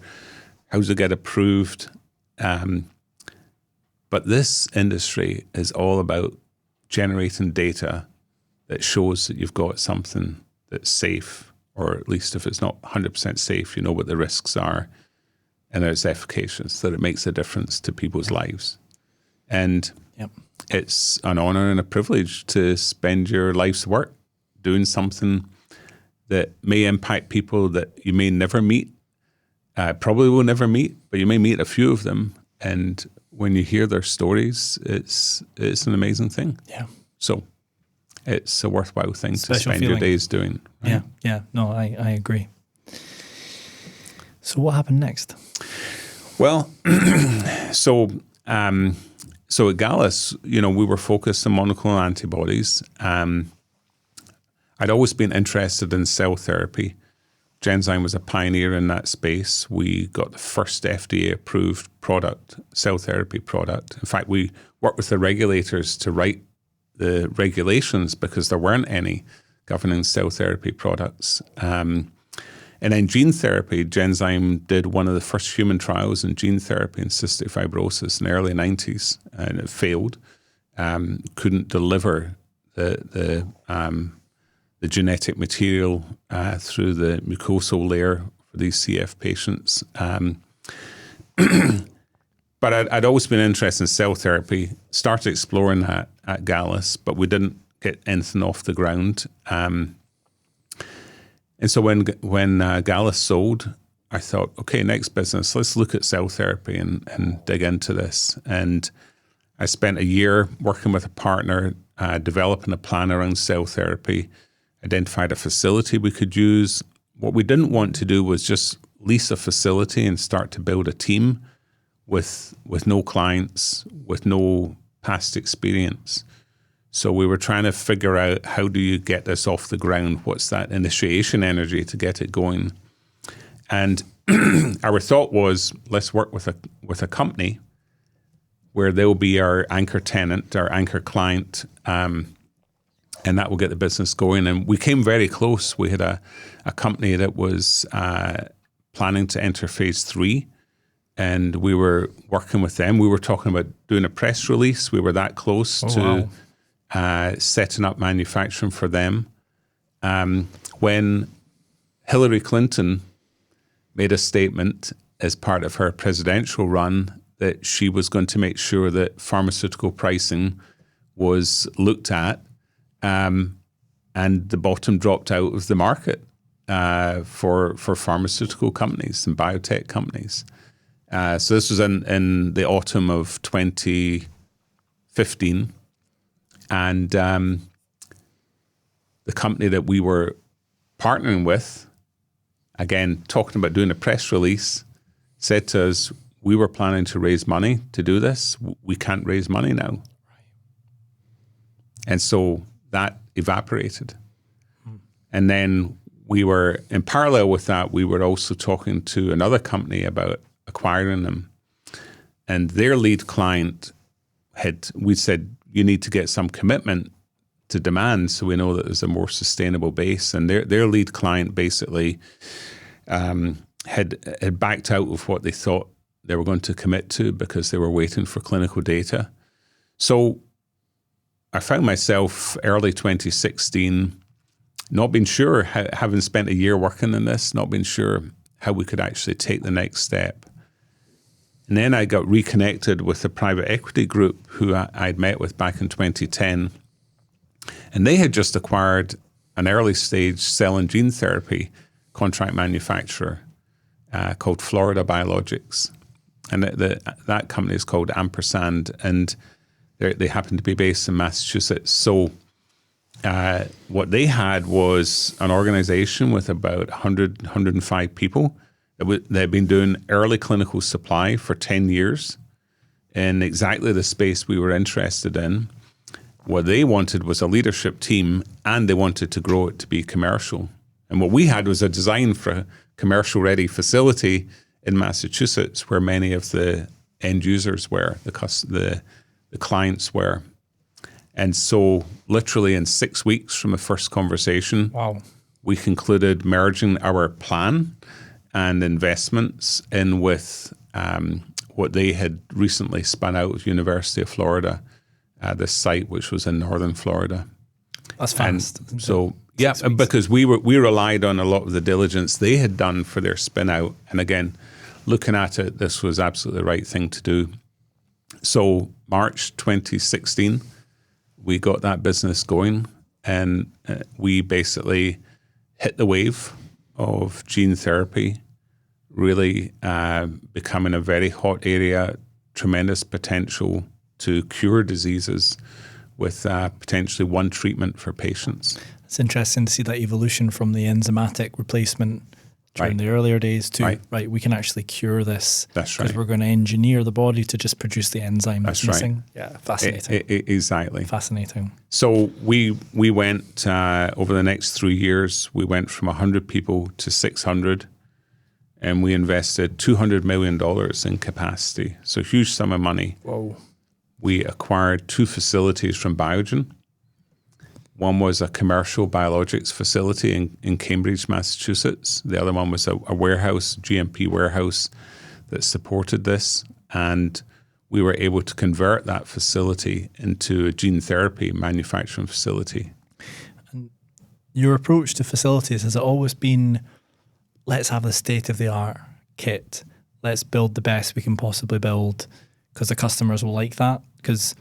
how does it get approved. But this industry is all about generating data that shows that you've got something that's safe, or at least if it's not 100% safe, you know what the risks are, and that it's efficacious, that it makes a difference to people's lives. And it's an honor and a privilege to spend your life's work doing something that may impact people that you may never meet, probably will never meet, but you may meet a few of them. And when you hear their stories, it's an amazing thing. Yeah. So it's a worthwhile thing to spend your days doing. Right? Yeah. No, I agree. So what happened next? Well, so at Gallus, we were focused on monoclonal antibodies. I'd always been interested in cell therapy. Genzyme was a pioneer in that space. We got the first FDA-approved product, cell therapy product. In fact, we worked with the regulators to write the regulations because there weren't any governing cell therapy products. And then gene therapy, Genzyme did one of the first human trials in gene therapy in cystic fibrosis in the early 90s, and it failed. Couldn't deliver the genetic material through the mucosal layer for these CF patients. But I'd always been interested in cell therapy, started exploring that at Gallus, but we didn't get anything off the ground. And so when Gallus sold, I thought, okay, next business, let's look at cell therapy and dig into this. And I spent a year working with a partner, developing a plan around cell therapy, identified a facility we could use. What we didn't want to do was just lease a facility and start to build a team with no clients, with no past experience. So we were trying to figure out, how do you get this off the ground? What's that initiation energy to get it going? And our thought was, let's work with a company where they'll be our anchor tenant, our anchor client, and that will get the business going. And we came very close. We had a company that was planning to enter phase 3, and we were working with them. We were talking about doing a press release. We were that close to setting up manufacturing for them. When Hillary Clinton made a statement as part of her presidential run that she was going to make sure that pharmaceutical pricing was looked at, and the bottom dropped out of the market for pharmaceutical companies and biotech companies. So this was in the autumn of 2015. And the company that we were partnering with, again, talking about doing a press release, said to us, we were planning to raise money to do this. We can't raise money now. Right. And so that evaporated. And then we were, in parallel with that, we were also talking to another company about acquiring them. And their lead client we said, you need to get some commitment to demand so we know that there's a more sustainable base. And their lead client basically had backed out of what they thought they were going to commit to because they were waiting for clinical data. So I found myself early 2016 not being sure, having spent a year working on this, not being sure how we could actually take the next step. And then I got reconnected with a private equity group who I'd met with back in 2010. And they had just acquired an early stage cell and gene therapy contract manufacturer called Florida Biologics. And that company is called Ampersand, and they happen to be based in Massachusetts. So what they had was an organization with about 100, 105 people. They had been doing early clinical supply for 10 years in exactly the space we were interested in. What they wanted was a leadership team, and they wanted to grow it to be commercial. And what we had was a design for a commercial-ready facility in Massachusetts, where many of the end users were, the clients were. And so literally in 6 weeks from the first conversation, we concluded merging our plan and investments in with what they had recently spun out of University of Florida, this site which was in northern Florida. That's fast. And so yeah, because we relied on a lot of the diligence they had done for their spin out. And again, looking at it, this was absolutely the right thing to do. So March 2016, we got that business going, and we basically hit the wave of gene therapy, really becoming a very hot area, tremendous potential to cure diseases with potentially one treatment for patients. It's interesting to see that evolution from the enzymatic replacement during the earlier days to, we can actually cure this. That's right. Because we're going to engineer the body to just produce the enzyme that's missing. Yeah, fascinating. Exactly. Fascinating. So we went, over the next 3 years, we went from 100 people to 600, and we invested $200 million in capacity. So huge sum of money. Whoa. We acquired 2 facilities from Biogen. One was a commercial biologics facility in Cambridge, Massachusetts. The other one was a warehouse, GMP warehouse that supported this. And we were able to convert that facility into a gene therapy manufacturing facility. And your approach to facilities, has it always been, let's have the state-of-the-art kit, let's build the best we can possibly build because the customers will like that? Because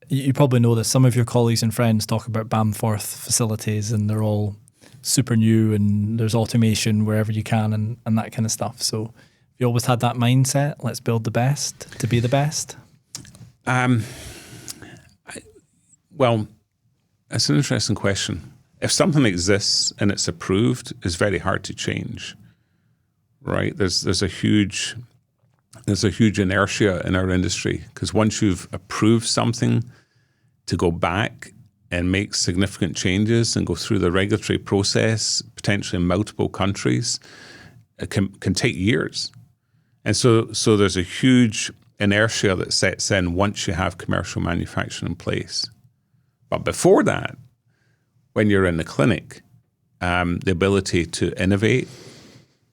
you probably know that some of your colleagues and friends talk about Bamforth facilities and they're all super new and there's automation wherever you can and that kind of stuff. So you always had that mindset, let's build the best to be the best? Well, that's an interesting question. If something exists and it's approved, it's very hard to change, right? There's a huge inertia in our industry because once you've approved something, to go back and make significant changes and go through the regulatory process, potentially in multiple countries, it can take years. And so there's a huge inertia that sets in once you have commercial manufacturing in place. But before that, when you're in the clinic, the ability to innovate,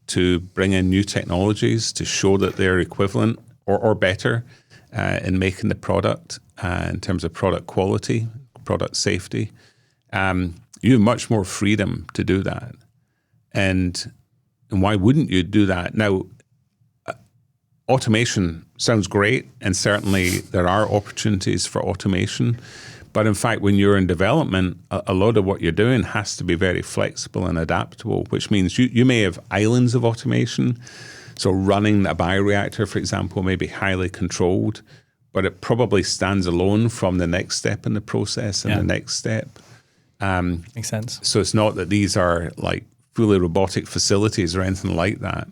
to bring in new technologies, to show that they're equivalent or better in making the product in terms of product quality, product safety, you have much more freedom to do that. And why wouldn't you do that? Now, automation sounds great, and certainly there are opportunities for automation. But in fact, when you're in development, a lot of what you're doing has to be very flexible and adaptable, which means you may have islands of automation. So running a bioreactor, for example, may be highly controlled, but it probably stands alone from the next step in the process and the next step. Makes sense. So it's not that these are like fully robotic facilities or anything like that,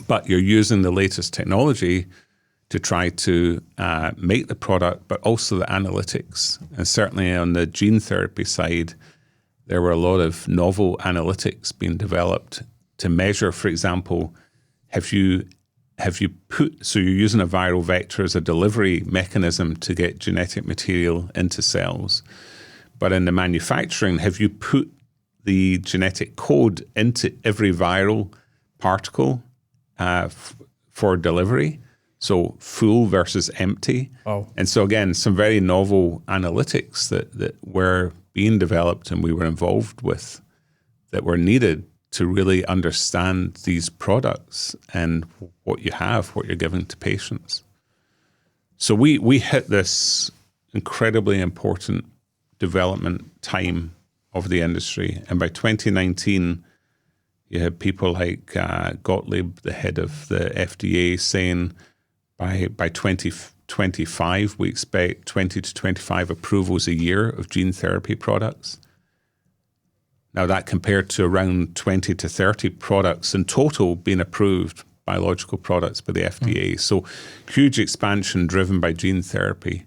but you're using the latest technology to try to make the product, but also the analytics. And certainly on the gene therapy side, there were a lot of novel analytics being developed to measure, for example, have you put, so you're using a viral vector as a delivery mechanism to get genetic material into cells. But in the manufacturing, have you put the genetic code into every viral particle for delivery? So full versus empty. Oh. And so again, some very novel analytics that were being developed and we were involved with that were needed to really understand these products and what you have, what you're giving to patients. So we hit this incredibly important development time of the industry. And by 2019, you had people like Gottlieb, the head of the FDA, saying by 2025, we expect 20 to 25 approvals a year of gene therapy products. Now that compared to around 20 to 30 products in total being approved, biological products by the FDA. So huge expansion driven by gene therapy.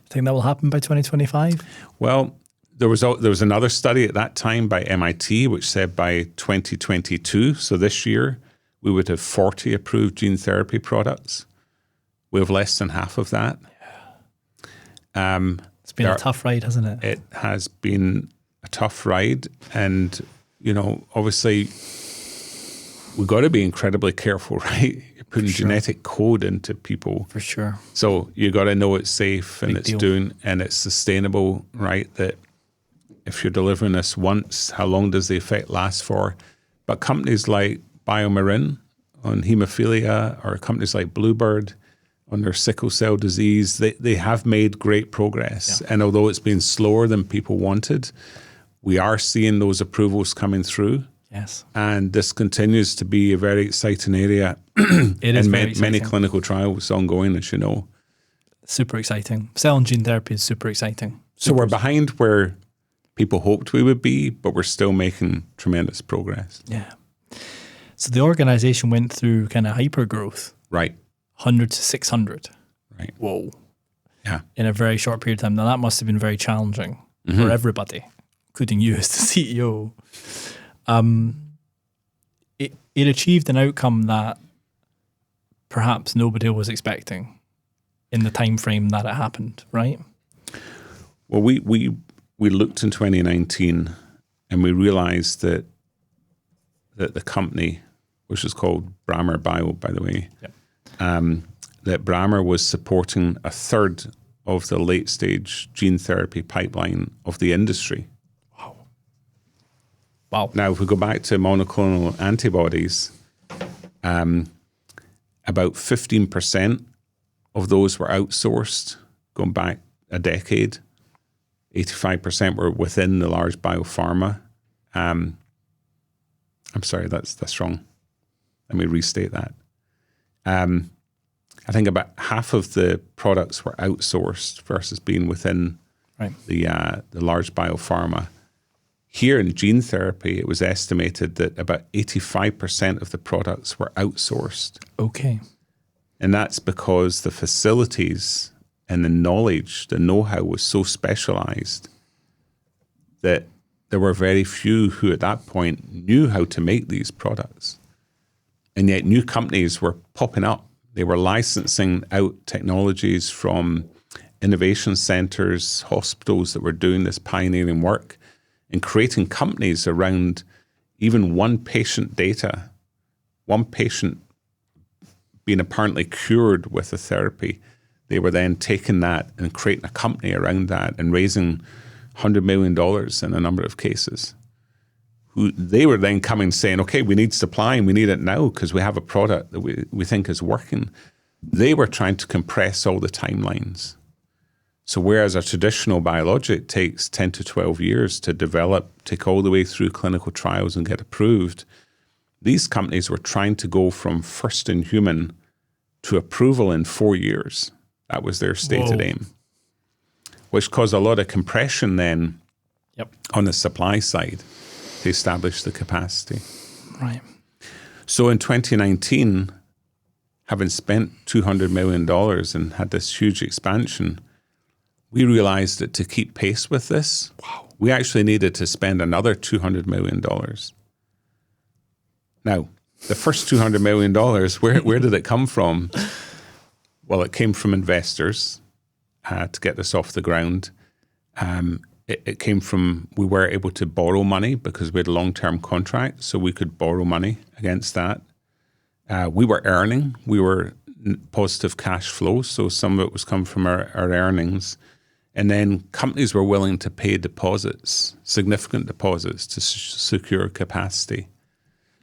Think that will happen by 2025? Well, there was another study at that time by MIT which said by 2022, so this year, we would have 40 approved gene therapy products. We have less than half of that. It's been a tough ride, hasn't it? It has been a tough ride, and obviously we've got to be incredibly careful, right? You're putting genetic code into people. For sure. So you got to know it's safe and Big deal. and it's sustainable, right? That if you're delivering this once, how long does the effect last for? But companies like BioMarin on hemophilia, or companies like Bluebird on their sickle cell disease, they have made great progress. Yeah. And although it's been slower than people wanted, we are seeing those approvals coming through. Yes. And this continues to be a very exciting area. It is very exciting. Many clinical trials ongoing, as you know. Super exciting. Cell and gene therapy is super exciting. So we're behind where people hoped we would be, but we're still making tremendous progress. Yeah. So the organization went through kind of hyper growth. Right. 100 to 600. Right. Whoa. Yeah. In a very short period of time. Now that must have been very challenging for everybody, including you as the CEO. It achieved an outcome that perhaps nobody was expecting in the time frame that it happened, right? Well, we looked in 2019 and we realized that the company, which is called Brammer Bio, by the way, that Brammer was supporting a third of the late stage gene therapy pipeline of the industry. Wow. Now, if we go back to monoclonal antibodies, about 15% of those were outsourced, going back a decade. 85% were within the large biopharma. I'm sorry, that's wrong. Let me restate that. I think about half of the products were outsourced versus being within the large biopharma. Here in gene therapy, it was estimated that about 85% of the products were outsourced. Okay. And that's because the facilities and the knowledge, the know-how was so specialized that there were very few who at that point knew how to make these products. And yet new companies were popping up. They were licensing out technologies from innovation centers, hospitals that were doing this pioneering work, and creating companies around even one patient data, one patient being apparently cured with a therapy. They were then taking that and creating a company around that and raising $100 million in a number of cases. They were then coming saying, okay, we need supply and we need it now because we have a product that we think is working. They were trying to compress all the timelines. So whereas a traditional biologic takes 10 to 12 years to develop, take all the way through clinical trials and get approved, these companies were trying to go from first in human to approval in 4 years. That was their stated aim, which caused a lot of compression then on the supply side to establish the capacity. Right. So in 2019, having spent $200 million and had this huge expansion, we realized that to keep pace with this, we actually needed to spend another $200 million. Now, the first $200 million, where did it come from? Well, it came from investors to get this off the ground. It came from, we were able to borrow money because we had a long-term contract, so we could borrow money against that. We were earning. We were positive cash flow, so some of it was come from our earnings. And then companies were willing to pay deposits, significant deposits, to secure capacity.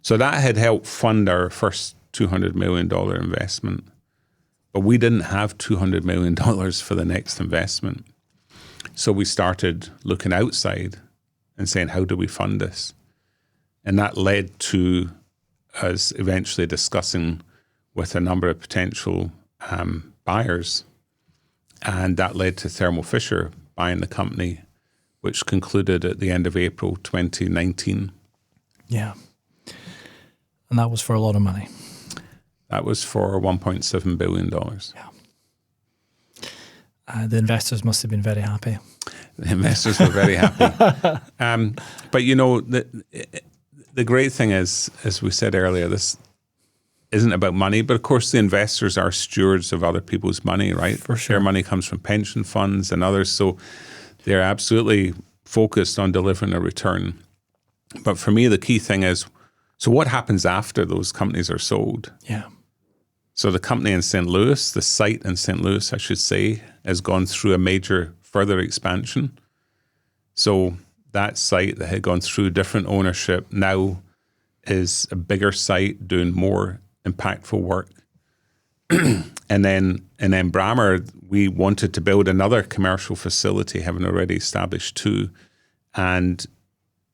So that had helped fund our first $200 million investment. But we didn't have $200 million for the next investment. So we started looking outside and saying, how do we fund this? And that led to us eventually discussing with a number of potential buyers. And that led to Thermo Fisher buying the company, which concluded at the end of April 2019. Yeah. And that was for a lot of money. That was for $1.7 billion. Yeah. The investors must have been very happy. The investors were very happy. But the great thing is, as we said earlier, this isn't about money, but of course the investors are stewards of other people's money, right? For sure. Their money comes from pension funds and others, so they're absolutely focused on delivering a return. But for me, the key thing is, so what happens after those companies are sold? Yeah. So the company in St. Louis, the site in St. Louis, I should say, has gone through a major further expansion. So that site that had gone through different ownership now is a bigger site doing more impactful work. and then Brammer, we wanted to build another commercial facility, having already established two. And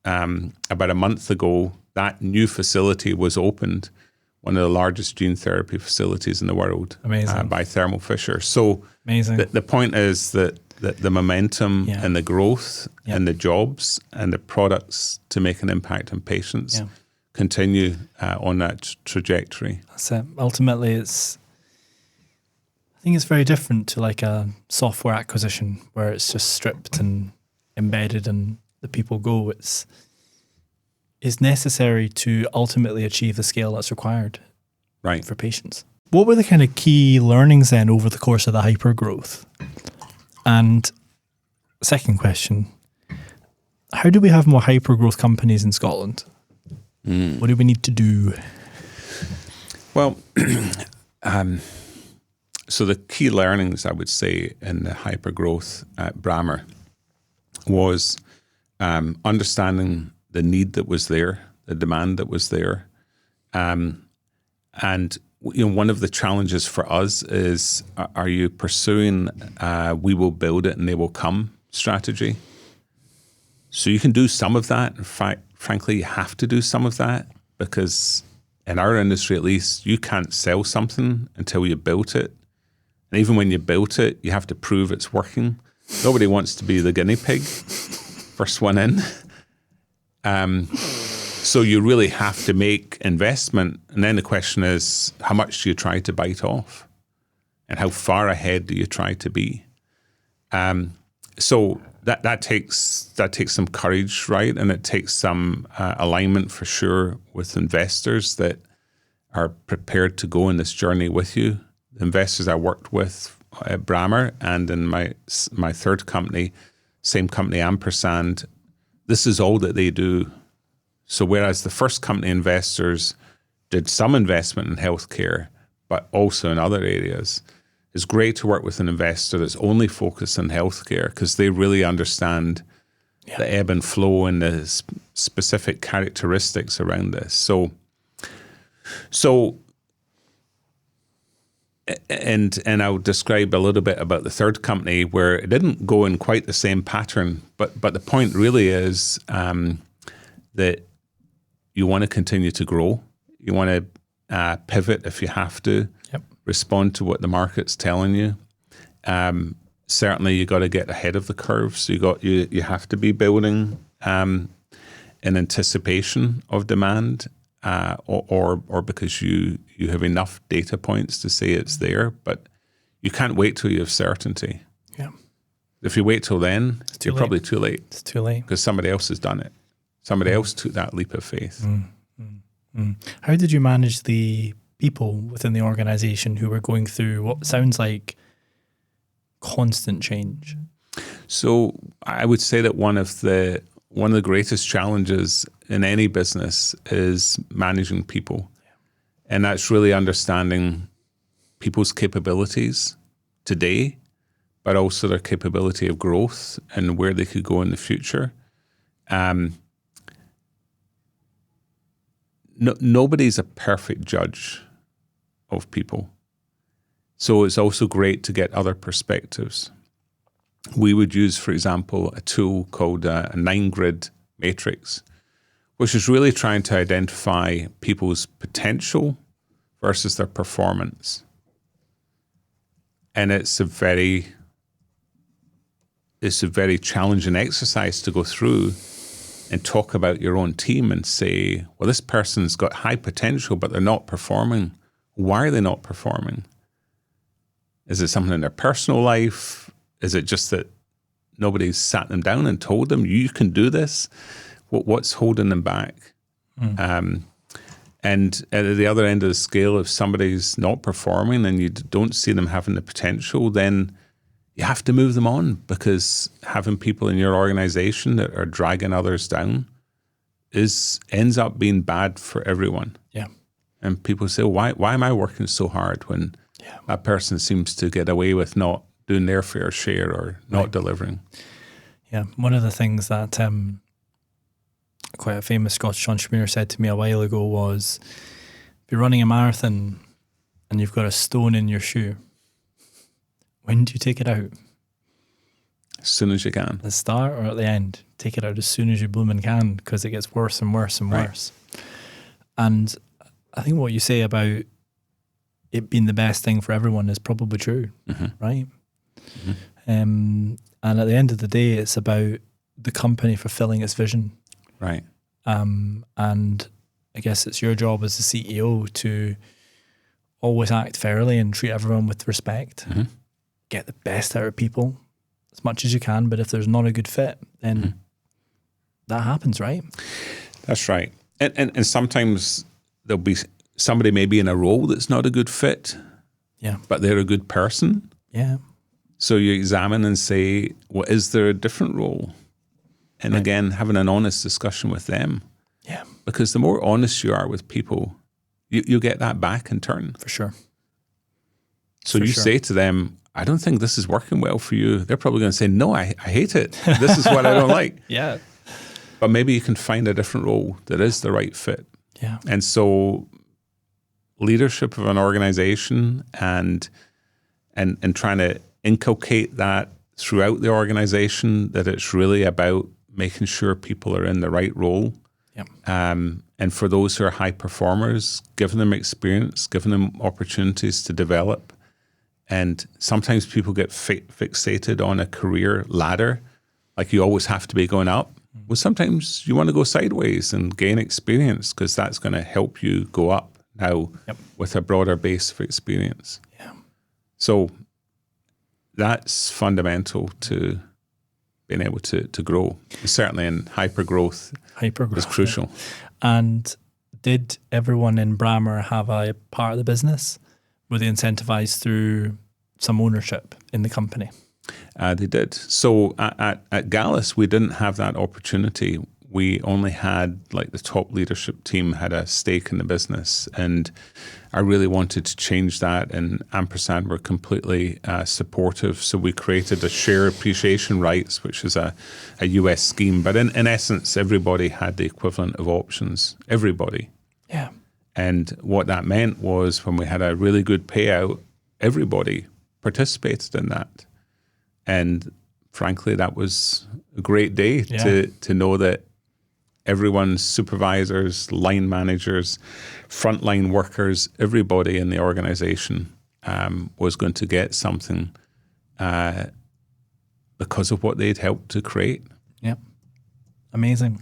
about a month ago, that new facility was opened, one of the largest gene therapy facilities in the world. Amazing. By Thermo Fisher. So amazing. The point is that the momentum and the growth and the jobs and the products to make an impact on patients continue on that trajectory. That's it. Ultimately, I think it's very different to like a software acquisition where it's just stripped and embedded and the people go. It's necessary to ultimately achieve the scale that's required for patients. What were the kind of key learnings then over the course of the hypergrowth? And second question, how do we have more hypergrowth companies in Scotland? What do we need to do? Well, so the key learnings, I would say, in the hypergrowth at Brammer was understanding the need that was there, the demand that was there. And one of the challenges for us is, are you pursuing we will build it and they will come strategy? So you can do some of that. In fact, frankly, you have to do some of that because in our industry, at least, you can't sell something until you built it. And even when you built it, you have to prove it's working. Nobody wants to be the guinea pig, first one in. So you really have to make investment. And then the question is, how much do you try to bite off? And how far ahead do you try to be? So that takes some courage, right? And it takes some alignment for sure with investors that are prepared to go on this journey with you. The investors I worked with at Brammer and in my third company, same company, Ampersand, this is all that they do. So whereas the first company investors did some investment in healthcare, but also in other areas, it's great to work with an investor that's only focused on healthcare because they really understand the ebb and flow and the specific characteristics around this. So I'll describe a little bit about the third company where it didn't go in quite the same pattern, but the point really is that you want to continue to grow. You want to pivot if you have to, respond to what the market's telling you. Certainly, you got to get ahead of the curve. So you have to be building in anticipation of demand, or because you have enough data points to say it's there. But you can't wait till you have certainty. Yeah. If you wait till then, you're probably too late. It's too late because somebody else has done it. Somebody else took that leap of faith. How did you manage the people within the organization who were going through what sounds like constant change? So I would say that one of the greatest challenges in any business is managing people. And that's really understanding people's capabilities today, but also their capability of growth and where they could go in the future. nobody's a perfect judge of people. So it's also great to get other perspectives. We would use, for example, a tool called a 9-grid matrix, which is really trying to identify people's potential versus their performance. And it's a very challenging exercise to go through and talk about your own team and say, well, this person's got high potential, but they're not performing. Why are they not performing? Is it something in their personal life? Is it just that nobody's sat them down and told them, you can do this? What's holding them back? And at the other end of the scale, if somebody's not performing and you don't see them having the potential, then you have to move them on, because having people in your organization that are dragging others down ends up being bad for everyone. Yeah. And people say, why am I working so hard when that person seems to get away with not doing their fair share or not delivering? Yeah. One of the things that quite a famous Scottish entrepreneur said to me a while ago was, if you're running a marathon and you've got a stone in your shoe, when do you take it out? As soon as you can. At the start or at the end? Take it out as soon as you blooming can, because it gets worse and worse and worse. And I think what you say about it being the best thing for everyone is probably true, right? And at the end of the day, it's about the company fulfilling its vision. Right. And I guess it's your job as the CEO to always act fairly and treat everyone with respect. Get the best out of people as much as you can, but if there's not a good fit, then that happens, right? That's right. And sometimes there'll be somebody maybe in a role that's not a good fit, but they're a good person. Yeah. So you examine and say, well, is there a different role? And again, having an honest discussion with them. Yeah. Because the more honest you are with people, you get that back in turn. For sure. So you say to them, I don't think this is working well for you. They're probably going to say, no, I hate it. This is what I don't like. Yeah. But maybe you can find a different role that is the right fit. Yeah. And so leadership of an organization and trying to inculcate that throughout the organization, that it's really about making sure people are in the right role. Yep. And for those who are high performers, giving them experience, giving them opportunities to develop. And sometimes people get fixated on a career ladder, like you always have to be going up. Well, sometimes you want to go sideways and gain experience, because that's going to help you go up now with a broader base of experience. Yeah. So that's fundamental to being able to grow. Certainly in hypergrowth is crucial. Yeah. And did everyone in Brammer have a part of the business? Were they incentivized through some ownership in the company? They did. So at Gallus, we didn't have that opportunity. We only had, like, the top leadership team had a stake in the business. And I really wanted to change that. And Ampersand were completely supportive. So we created a share appreciation rights, which is a US scheme. But in essence, everybody had the equivalent of options. Everybody. Yeah. And what that meant was, when we had a really good payout, everybody participated in that. And frankly, that was a great day to know that everyone's supervisors, line managers, frontline workers, everybody in the organization was going to get something because of what they'd helped to create. Yep. Amazing.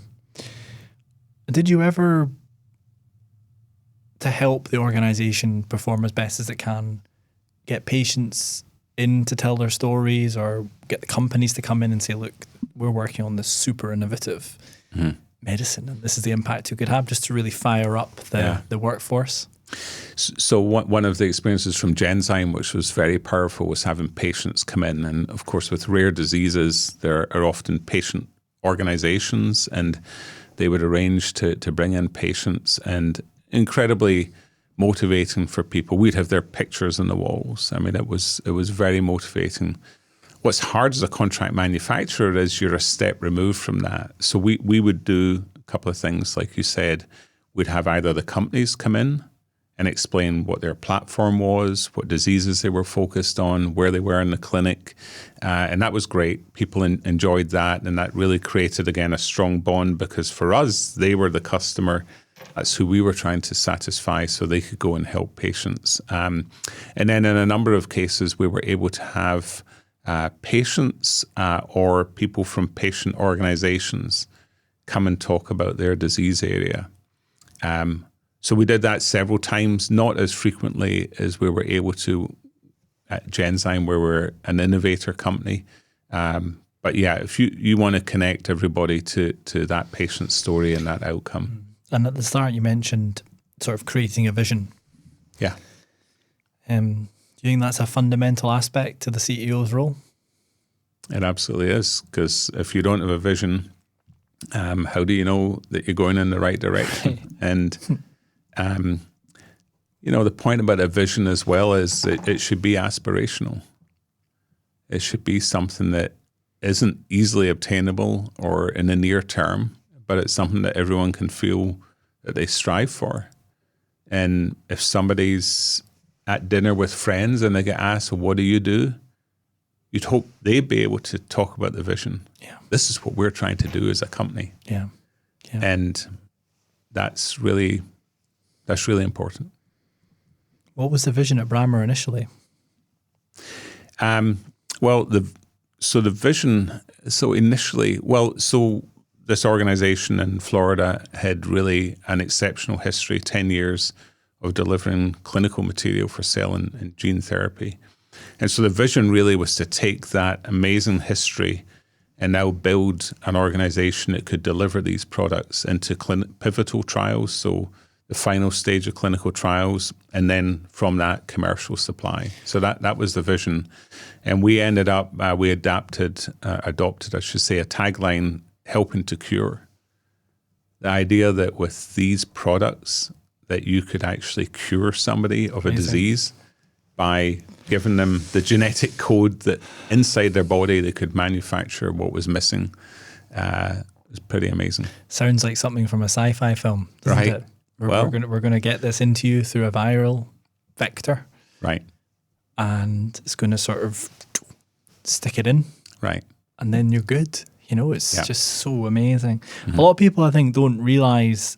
Did you ever, to help the organization perform as best as it can, get patients in to tell their stories, or get the companies to come in and say, look, we're working on this super innovative medicine, and this is the impact you could have, just to really fire up the workforce? So one of the experiences from Genzyme, which was very powerful, was having patients come in. And of course, with rare diseases, there are often patient organizations, and they would arrange to bring in patients, and incredibly motivating for people. We'd have their pictures on the walls. I mean, it was very motivating. What's hard as a contract manufacturer is you're a step removed from that. So we would do a couple of things, like you said. we'd have either the companies come in and explain what their platform was, what diseases they were focused on, where they were in the clinic. And that was great. People enjoyed that. And that really created, again, a strong bond, because for us, they were the customer. That's who we were trying to satisfy so they could go and help patients. And then in a number of cases, we were able to have patients or people from patient organizations come and talk about their disease area. So we did that several times, not as frequently as we were able to at Genzyme, where we're an innovator company. But yeah, if you want to connect everybody to that patient story and that outcome. And at the start, you mentioned sort of creating a vision. Yeah. Do you think that's a fundamental aspect to the CEO's role? It absolutely is, because if you don't have a vision, how do you know that you're going in the right direction? And, the point about a vision as well is that it should be aspirational. It should be something that isn't easily obtainable or in the near term, but it's something that everyone can feel that they strive for. And if somebody's at dinner with friends and they get asked, well, what do you do? You'd hope they'd be able to talk about the vision. Yeah. This is what we're trying to do as a company. Yeah. And that's really important. What was the vision at Brammer initially? The vision, this organization in Florida had really an exceptional history, 10 years of delivering clinical material for cell and gene therapy. And so the vision really was to take that amazing history and now build an organization that could deliver these products into pivotal trials, so the final stage of clinical trials, and then from that, commercial supply. So that was the vision. And we ended up, we adopted, a tagline, helping to cure. The idea that with these products that you could actually cure somebody of a disease by giving them the genetic code that inside their body they could manufacture what was missing, was pretty amazing. Sounds like something from a sci-fi film, doesn't it? We're going to get this into you through a viral vector. Right. And it's going to sort of stick it in. Right. And then you're good. It's just so amazing. Mm-hmm. A lot of people, I think, don't realize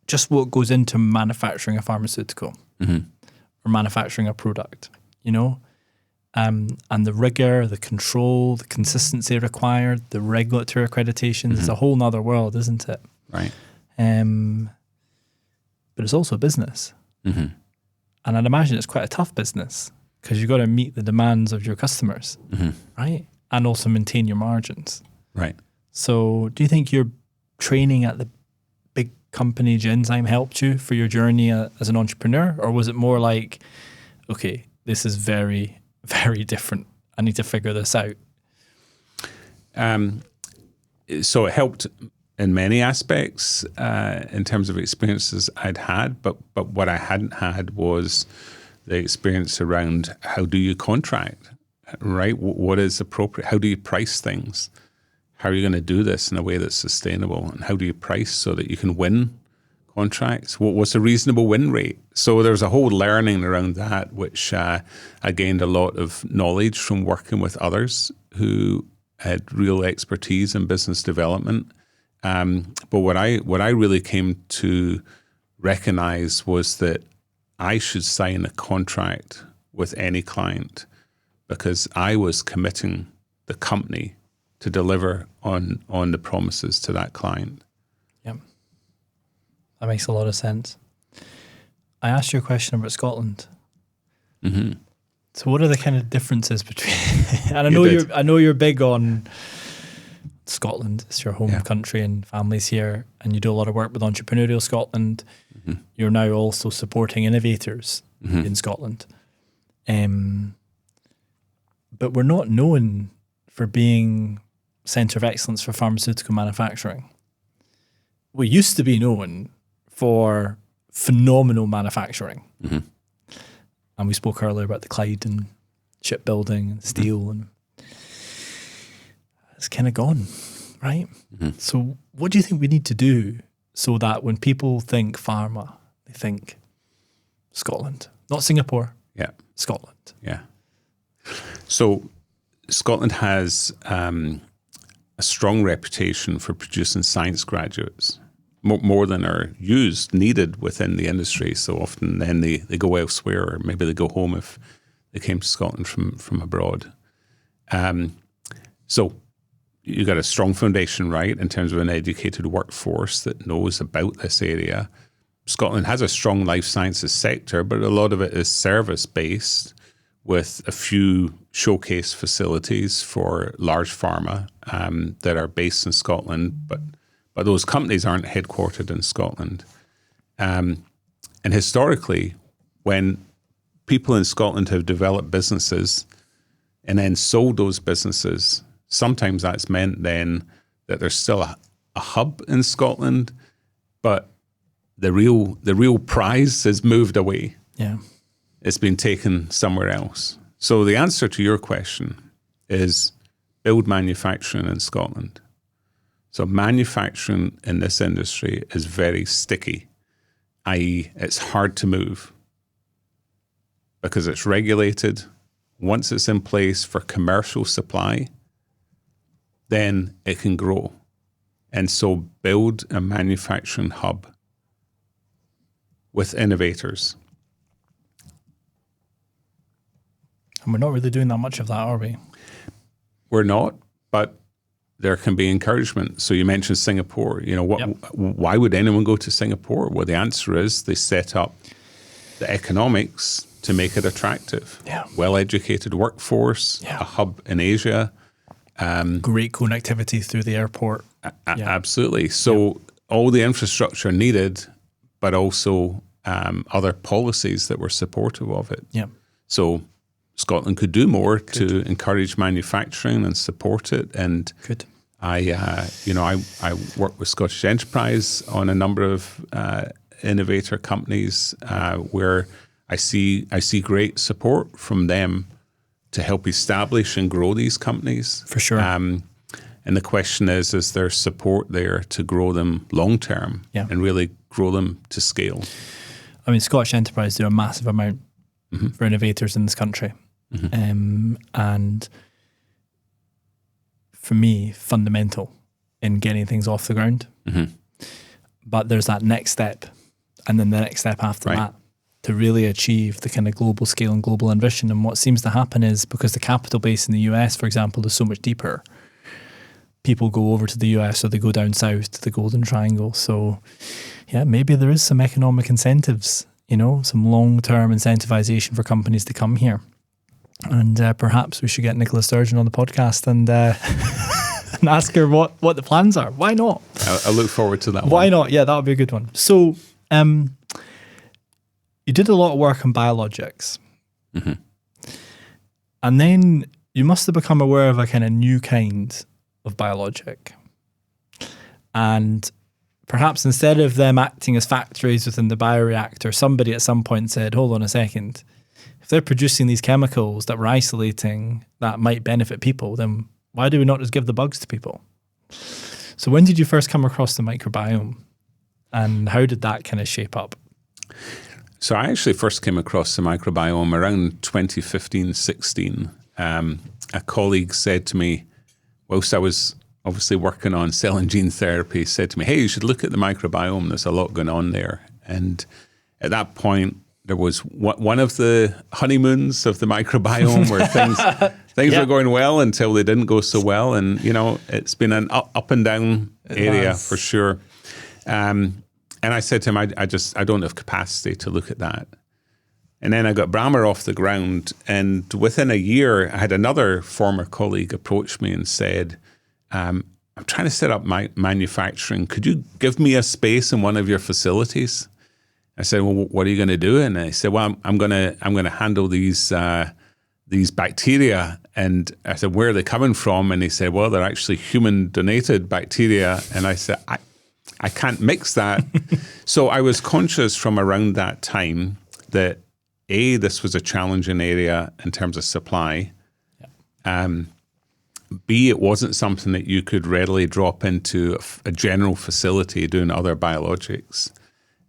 just what goes into manufacturing a pharmaceutical or manufacturing a product, and the rigor, the control, the consistency required, the regulatory accreditations. It's a whole nother world, isn't it? Right. But it's also a business. Mm-hmm. And I'd imagine it's quite a tough business because you've got to meet the demands of your customers, right? And also maintain your margins. Right. So do you think your training at the big company Genzyme helped you for your journey as an entrepreneur? Or was it more like, okay, this is very, very different. I need to figure this out? So it helped in many aspects in terms of experiences I'd had, but what I hadn't had was the experience around how do you contract, right? What is appropriate? How do you price things? How are you going to do this in a way that's sustainable? And how do you price so that you can win contracts? What's a reasonable win rate? So there's a whole learning around that, which I gained a lot of knowledge from working with others who had real expertise in business development. But what I really came to recognize was that I should sign a contract with any client because I was committing the company to deliver on the promises to that client. Yeah, that makes a lot of sense. I asked you a question about Scotland. Mm-hmm. So, what are the kind of differences between? And I know you're big on Scotland. It's your home country, and families here, and you do a lot of work with Entrepreneurial Scotland. Mm-hmm. You're now also supporting innovators in Scotland, but we're not known for being Centre of Excellence for Pharmaceutical Manufacturing. We used to be known for phenomenal manufacturing. Mm-hmm. And we spoke earlier about the Clyde and shipbuilding and steel, and it's kind of gone, right? Mm-hmm. So what do you think we need to do so that when people think pharma, they think Scotland, not Singapore. Yeah. Scotland. Yeah. So Scotland has a strong reputation for producing science graduates, more than are needed within the industry. So often then they go elsewhere, or maybe they go home if they came to Scotland from abroad. So you got a strong foundation, right, in terms of an educated workforce that knows about this area. Scotland has a strong life sciences sector, but a lot of it is service-based, with a few showcase facilities for large pharma that are based in Scotland, but those companies aren't headquartered in Scotland. And historically, when people in Scotland have developed businesses and then sold those businesses, sometimes that's meant then that there's still a hub in Scotland, but the real prize has moved away. Yeah. It's been taken somewhere else. So the answer to your question is build manufacturing in Scotland. So manufacturing in this industry is very sticky, i.e. it's hard to move because it's regulated. Once it's in place for commercial supply, then it can grow. And so build a manufacturing hub with innovators. And we're not really doing that much of that, are we? We're not, but there can be encouragement. So you mentioned Singapore. Why would anyone go to Singapore? Well, the answer is they set up the economics to make it attractive. Yeah. Well-educated workforce, a hub in Asia. Great connectivity through the airport. Absolutely. So all the infrastructure needed, but also other policies that were supportive of it. Yeah. So Scotland could do more to encourage manufacturing and support it. And I work with Scottish Enterprise on a number of innovator companies where I see great support from them to help establish and grow these companies. For sure. And the question is there support there to grow them long term and really grow them to scale? I mean, Scottish Enterprise do a massive amount for innovators in this country. And for me, fundamental in getting things off the ground. But there's that next step, and then the next step after that, to really achieve the kind of global scale and global ambition. And what seems to happen is, because the capital base in the US, for example, is so much deeper, people go over to the US or they go down south to the Golden Triangle. So yeah, maybe there is some economic incentives, some long-term incentivization for companies to come here. And perhaps we should get Nicola Sturgeon on the podcast and and ask her what the plans are. Why not? I look forward to that one. Why not? Yeah, that would be a good one. So you did a lot of work on biologics. And then you must have become aware of a kind of new kind of biologic. And perhaps instead of them acting as factories within the bioreactor, somebody at some point said, hold on a second, if they're producing these chemicals that we're isolating that might benefit people, then why do we not just give the bugs to people? So when did you first come across the microbiome, and how did that kind of shape up? So I actually first came across the microbiome around 2015-16. A colleague said to me, whilst I was obviously working on cell and gene therapy, said to me, hey, you should look at the microbiome. There's a lot going on there. And at that point, there was one of the honeymoons of the microbiome where things were going well until they didn't go so well. And, it's been an up and down area for sure. And I said to him, I don't have capacity to look at that. And then I got Brammer off the ground. And within a year, I had another former colleague approach me and said, I'm trying to set up my manufacturing. Could you give me a space in one of your facilities? I said, well, what are you going to do? And I said, well, I'm going to handle these bacteria. And I said, where are they coming from? And he said, well, they're actually human donated bacteria. And I said, I can't mix that. So I was conscious from around that time that this was a challenging area in terms of supply. B, it wasn't something that you could readily drop into a general facility doing other biologics.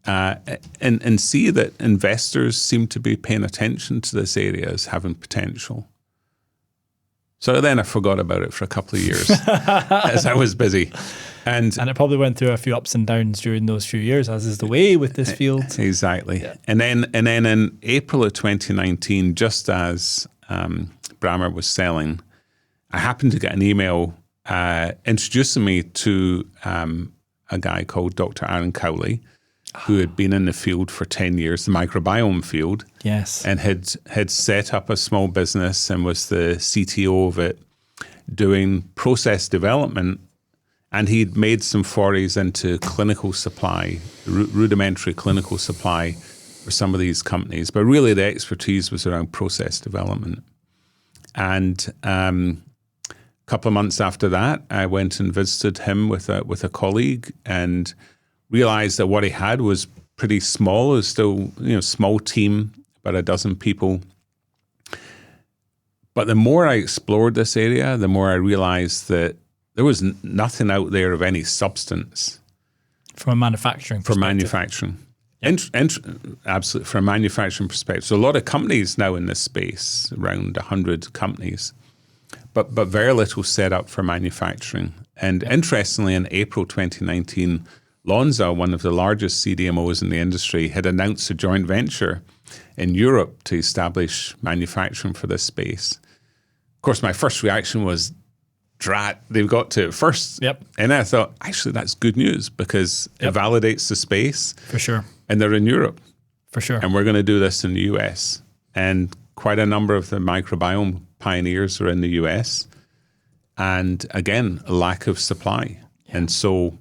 And C, that investors seem to be paying attention to this area as having potential. So then I forgot about it for a couple of years as I was busy. And it probably went through a few ups and downs during those few years, as is the way with this field. Exactly. Yeah. And then in April of 2019, just as Brammer was selling, I happened to get an email introducing me to a guy called Dr. Aaron Cowley, who had been in the field for 10 years, the microbiome field. Yes. And had set up a small business and was the CTO of it, doing process development. And he'd made some forays into clinical supply, rudimentary clinical supply for some of these companies. But really the expertise was around process development. And a couple of months after that, I went and visited him with a colleague and realized that what he had was pretty small. It was still, small team, about a dozen people. But the more I explored this area, the more I realized that there was nothing out there of any substance. From a manufacturing perspective. For manufacturing. Absolutely, from a manufacturing perspective. So a lot of companies now in this space, around 100 companies, but very little set up for manufacturing. And interestingly, in April 2019, Lonza, one of the largest CDMOs in the industry, had announced a joint venture in Europe to establish manufacturing for this space. Of course, my first reaction was, drat, they've got to it first. Yep. And I thought, actually, that's good news because it validates the space. For sure. And they're in Europe. For sure. And we're going to do this in the US. And quite a number of the microbiome pioneers are in the US. And again, a lack of supply. Yeah. And so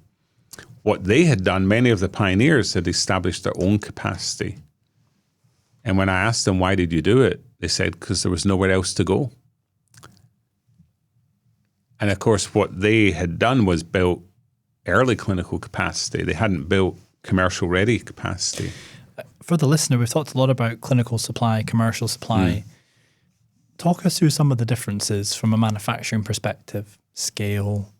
what they had done, many of the pioneers had established their own capacity. And when I asked them, why did you do it? They said, because there was nowhere else to go. And of course, what they had done was built early clinical capacity. They hadn't built commercial ready capacity. For the listener, we've talked a lot about clinical supply, commercial supply. Talk us through some of the differences from a manufacturing perspective, scale,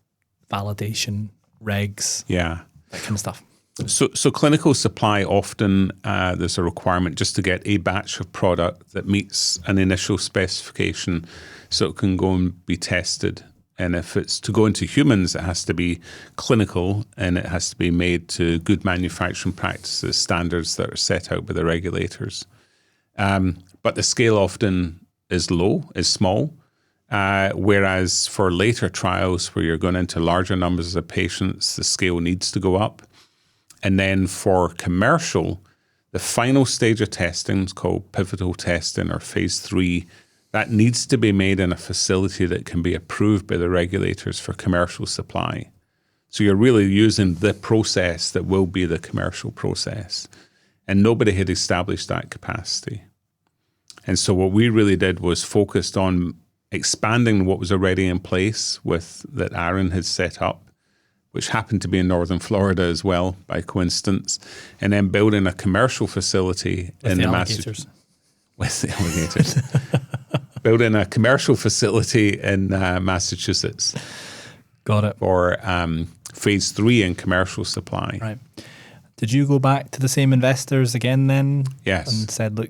validation, regs, that kind of stuff. So clinical supply, often there's a requirement just to get a batch of product that meets an initial specification so it can go and be tested. And if it's to go into humans, it has to be clinical and it has to be made to good manufacturing practices, standards that are set out by the regulators. But the scale often is low, is small. Whereas for later trials where you're going into larger numbers of patients, the scale needs to go up. And then for commercial, the final stage of testing is called pivotal testing or phase 3. That needs to be made in a facility that can be approved by the regulators for commercial supply. So you're really using the process that will be the commercial process. And nobody had established that capacity. And so what we really did was focused on expanding what was already in place that Aaron had set up, which happened to be in northern Florida as well, by coincidence, and then building a commercial facility with the alligators. With the alligators. Building a commercial facility in Massachusetts. Got it. For phase 3 in commercial supply. Right. Did you go back to the same investors again then? Yes. And said, look,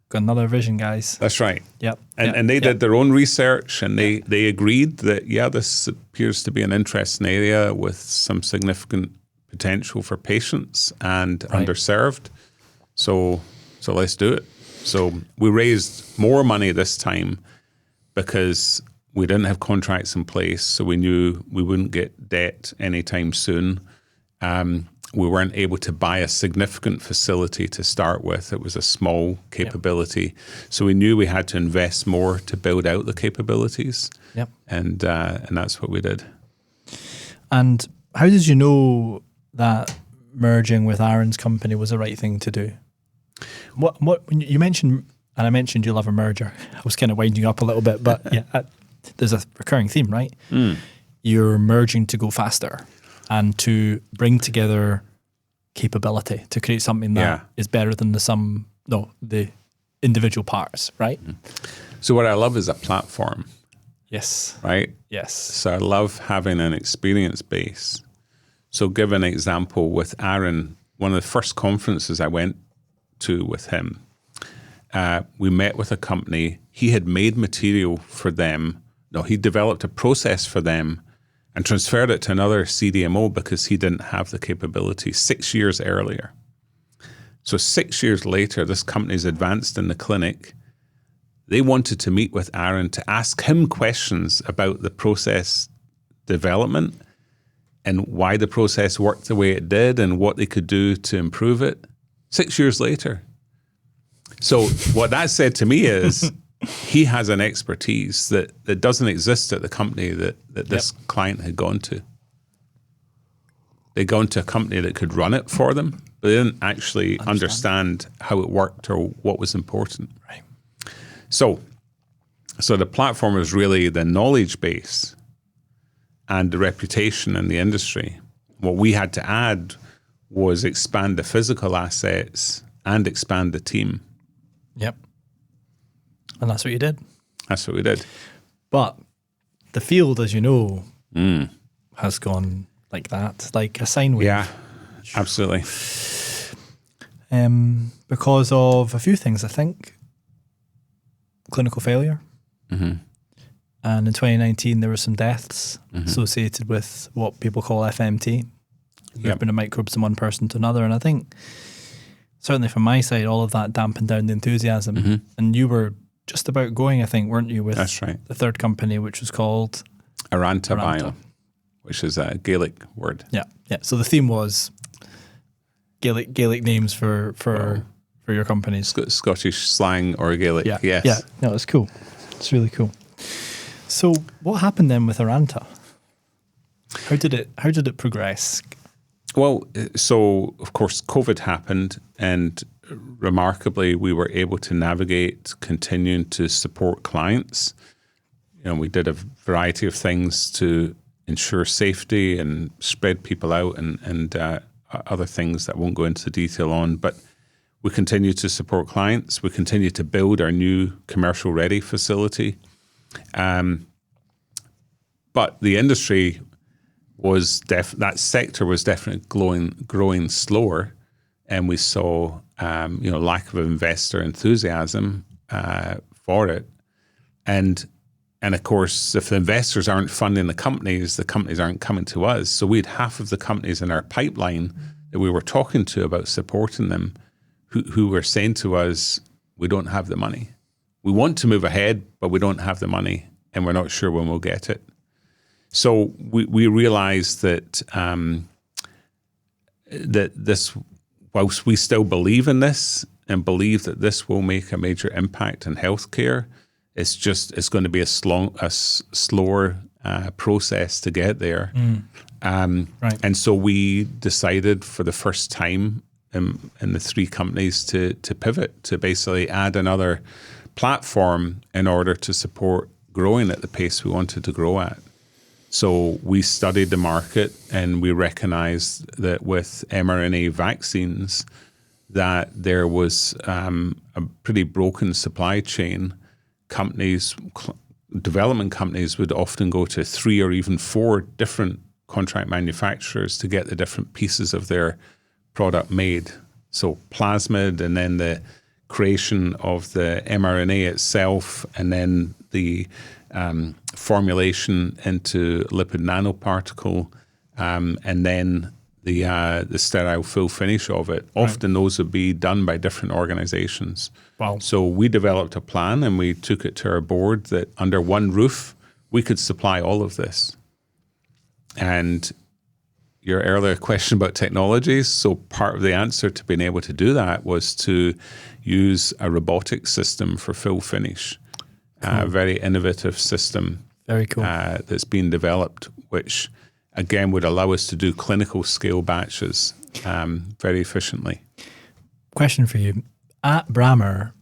got another vision, guys. That's right. Yep. And they did their own research and they agreed that, this appears to be an interesting area with some significant potential for patients and underserved. So let's do it. So we raised more money this time because we didn't have contracts in place, so we knew we wouldn't get debt anytime soon. We weren't able to buy a significant facility to start with. It was a small capability. So we knew we had to invest more to build out the capabilities. Yep. And that's what we did. And how did you know that merging with Aaron's company was the right thing to do? What when you mentioned, and I mentioned you love a merger. I was kind of winding you up a little bit, but there's a recurring theme, right? You're merging to go faster and to bring together capability to create something that is better than the individual parts, right? So what I love is a platform. Yes. right? Yes. So I love having an experience base. So give an example with Aaron, one of the first conferences I went to with him, we met with a company. He had made material for them. No, he developed a process for them and transferred it to another CDMO because he didn't have the capability 6 years earlier. So 6 years later, this company's advanced in the clinic. They wanted to meet with Aaron to ask him questions about the process development and why the process worked the way it did and what they could do to improve it 6 years later. So what that said to me is he has an expertise that doesn't exist at the company that this client had gone to. They'd gone to a company that could run it for them, but they didn't actually understand how it worked or what was important. Right. So the platform is really the knowledge base and the reputation in the industry. What we had to add was expand the physical assets and expand the team. Yep. And that's what you did. That's what we did. But the field, as you know, has gone like that, like a sine wave. Yeah, absolutely. Because of a few things, I think. Clinical failure. Mm-hmm. And in 2019, there were some deaths associated with what people call FMT, movement of microbes from one person to another. And I think, certainly from my side, all of that dampened down the enthusiasm. And you were just about going, I think, weren't you, with That's right. the third company, which was called ArrantaBio, which is a Gaelic word. Yeah, yeah. So the theme was Gaelic names for your companies. Scottish slang or Gaelic, Yeah, yes. yeah. No, it's cool. It's really cool. So what happened then with Arranta? How did it progress? Well, so of course COVID happened, and remarkably we were able to navigate continuing to support clients. You know, we did a variety of things to ensure safety and spread people out and other things that I won't go into detail on, but we continue to support clients. We continue to build our new commercial ready facility. But the industry was that sector was definitely growing slower, and we saw lack of investor enthusiasm for it, and of course, if the investors aren't funding the companies aren't coming to us. So we had half of the companies in our pipeline that we were talking to about supporting them, who were saying to us, "We don't have the money. We want to move ahead, but we don't have the money, and we're not sure when we'll get it." So we realized that that this, whilst we still believe in this and believe that this will make a major impact in healthcare, it's going to be a slower process to get there. Right. And so we decided for the first time in the three companies to pivot, to basically add another platform in order to support growing at the pace we wanted to grow at. So we studied the market, and we recognized that with mRNA vaccines that there was a pretty broken supply chain. Development companies would often go to 3 or even 4 different contract manufacturers to get the different pieces of their product made. So plasmid, and then the creation of the mRNA itself, and then the formulation into lipid nanoparticle, and then the sterile fill finish of it. Often those would be done by different organizations. Wow. So we developed a plan, and we took it to our board that under one roof, we could supply all of this. And your earlier question about technologies, so part of the answer to being able to do that was to use a robotic system for fill finish. A very innovative system. Very cool. That's been developed, which again would allow us to do clinical scale batches very efficiently. Question for you. At Brammer,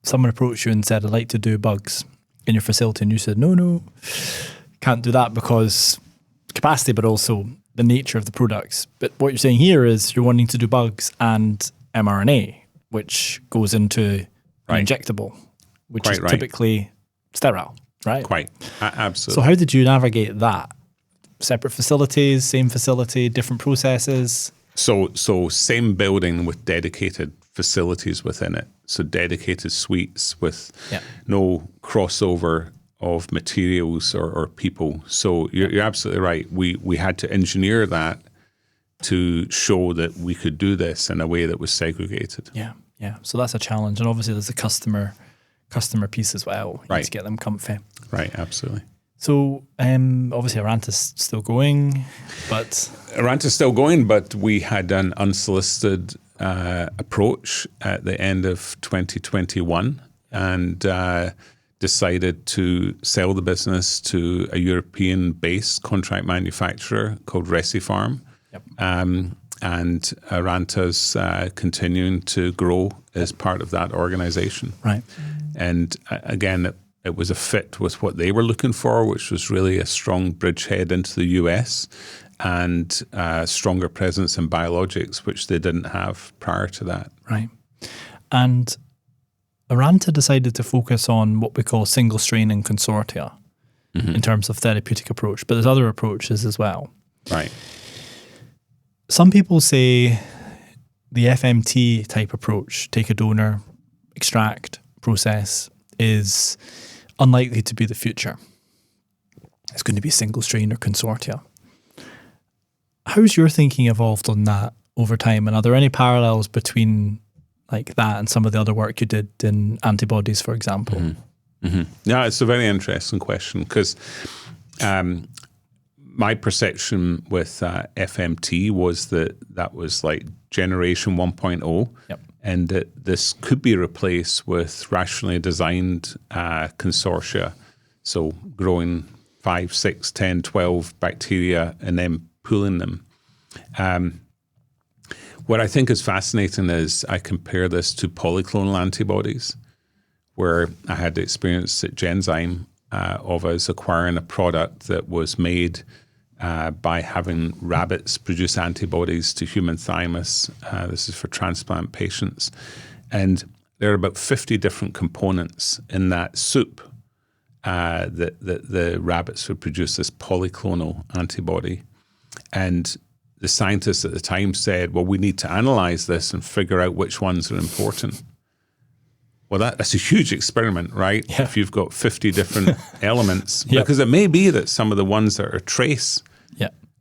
someone approached you and said, "I'd like to do bugs in your facility." And you said, no, can't do that because capacity, but also the nature of the products. But what you're saying here is you're wanting to do bugs and mRNA, which goes into an injectable, which is typically sterile. Right. Quite. Absolutely. So how did you navigate that? Separate facilities, same facility, different processes? So same building with dedicated facilities within it. So dedicated suites with no crossover of materials or people. So you're absolutely right. We had to engineer that to show that we could do this in a way that was segregated. Yeah. So that's a challenge. And obviously there's a customer piece as well. You need to get them comfy. Right, absolutely. So obviously Arranta's still going, but... Arranta's still going, but we had an unsolicited approach at the end of 2021 and decided to sell the business to a European-based contract manufacturer called Recipharm. Yep. And Arranta's continuing to grow as part of that organization. Right. And again, it was a fit with what they were looking for, which was really a strong bridgehead into the US and stronger presence in biologics, which they didn't have prior to that. Right. And Arranta decided to focus on what we call single strain and consortia in terms of therapeutic approach, but there's other approaches as well. Right. Some people say the FMT type approach, take a donor, extract, process, is unlikely to be the future. It's going to be single strain or consortia. How's your thinking evolved on that over time? And are there any parallels between like that and some of the other work you did in antibodies, for example? Yeah, it's a very interesting question because my perception with FMT was that was like generation 1.0. Yep. And that this could be replaced with rationally designed consortia. So growing 5, 6, 10, 12 bacteria and then pooling them. What I think is fascinating is I compare this to polyclonal antibodies, where I had the experience at Genzyme of us acquiring a product that was made by having rabbits produce antibodies to human thymus. This is for transplant patients. And there are about 50 different components in that soup that the rabbits would produce this polyclonal antibody. And the scientists at the time said, well, we need to analyze this and figure out which ones are important. Well, that's a huge experiment, right? Yeah. If you've got 50 different elements, because it may be that some of the ones that are trace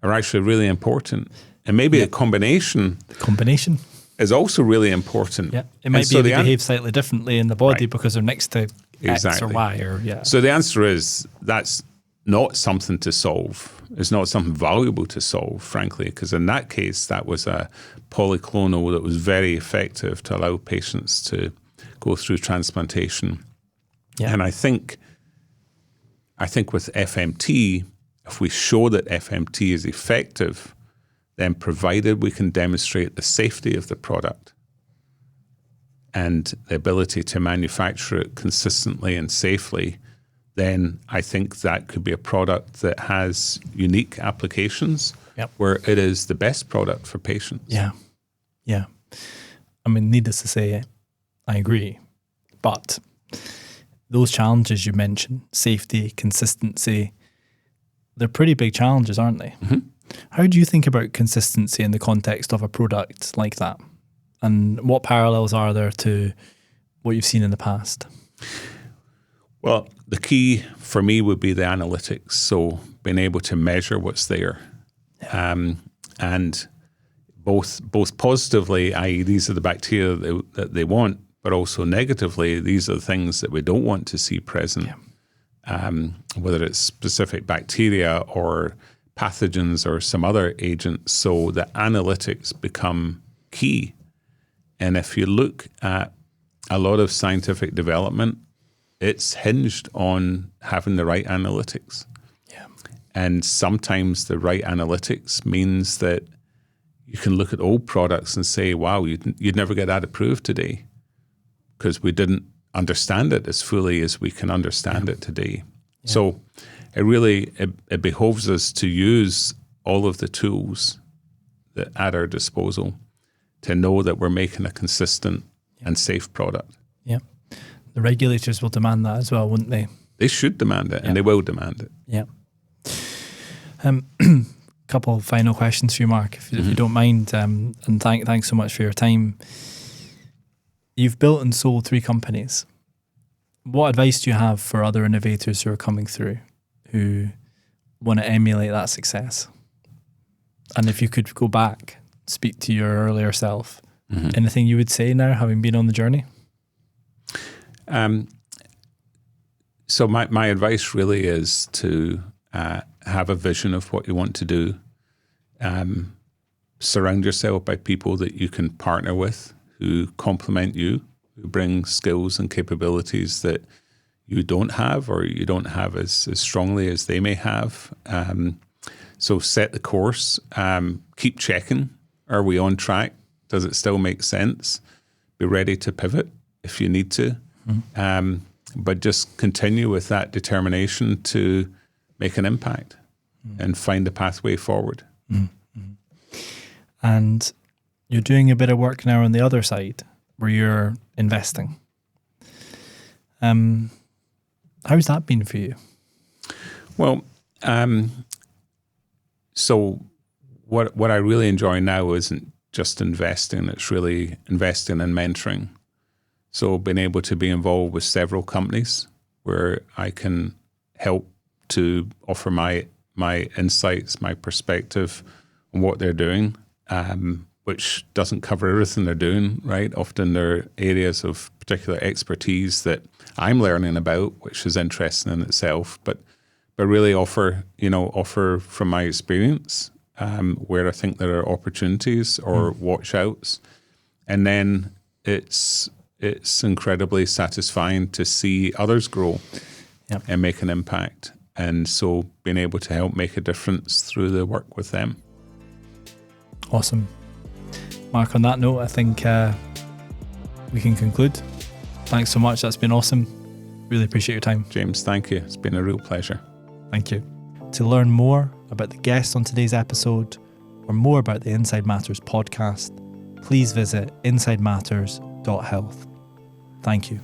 are actually really important. And maybe a combination. The combination is also really important. Yeah, it might be they behave slightly differently in the body because they're next to X or Y. Or So the answer is that's not something to solve. It's not something valuable to solve, frankly, because in that case, that was a polyclonal that was very effective to allow patients to go through transplantation. Yeah. And I think with FMT, if we show that FMT is effective, then provided we can demonstrate the safety of the product and the ability to manufacture it consistently and safely, then I think that could be a product that has unique applications where it is the best product for patients. Yeah. I mean, needless to say, I agree. But those challenges you mentioned, safety, consistency, they're pretty big challenges, aren't they? How do you think about consistency in the context of a product like that? And what parallels are there to what you've seen in the past? Well, the key for me would be the analytics. So being able to measure what's there. And both positively, i.e. these are the bacteria that they want, but also negatively, these are the things that we don't want to see present. Whether it's specific bacteria or pathogens or some other agents. So the analytics become key. And if you look at a lot of scientific development, it's hinged on having the right analytics. And sometimes the right analytics means that you can look at old products and say, wow, you'd never get that approved today because we didn't understand it as fully as we can understand it today. So it behoves us to use all of the tools that at our disposal to know that we're making a consistent and safe product. The regulators will demand that as well, wouldn't they? they should demand it, and they will demand it. Yeah. Couple of final questions for you, Mark, if you don't mind. And thanks so much for your time. You've built and sold 3 companies. What advice do you have for other innovators who are coming through, who want to emulate that success? And if you could go back, speak to your earlier self, anything you would say now, having been on the journey? So my advice really is to have a vision of what you want to do. Surround yourself by people that you can partner with, who complement you, who bring skills and capabilities that you don't have, or you don't have as strongly as they may have. So set the course, keep checking. Are we on track? Does it still make sense? Be ready to pivot if you need to. But just continue with that determination to make an impact and find a pathway forward. And you're doing a bit of work now on the other side where you're investing. How's that been for you? Well, so what I really enjoy now isn't just investing, it's really investing and mentoring. So being able to be involved with several companies where I can help to offer my insights, my perspective on what they're doing, which doesn't cover everything they're doing, right? Often there are areas of particular expertise that I'm learning about, which is interesting in itself, but really offer from my experience where I think there are opportunities or watch outs. And then it's incredibly satisfying to see others grow and make an impact. And so being able to help make a difference through the work with them. Awesome. Mark, on that note, I think we can conclude. Thanks so much. That's been awesome. Really appreciate your time. James, thank you. It's been a real pleasure. Thank you. To learn more about the guest on today's episode or more about the Inside Matters podcast, please visit insidematters.health. Thank you.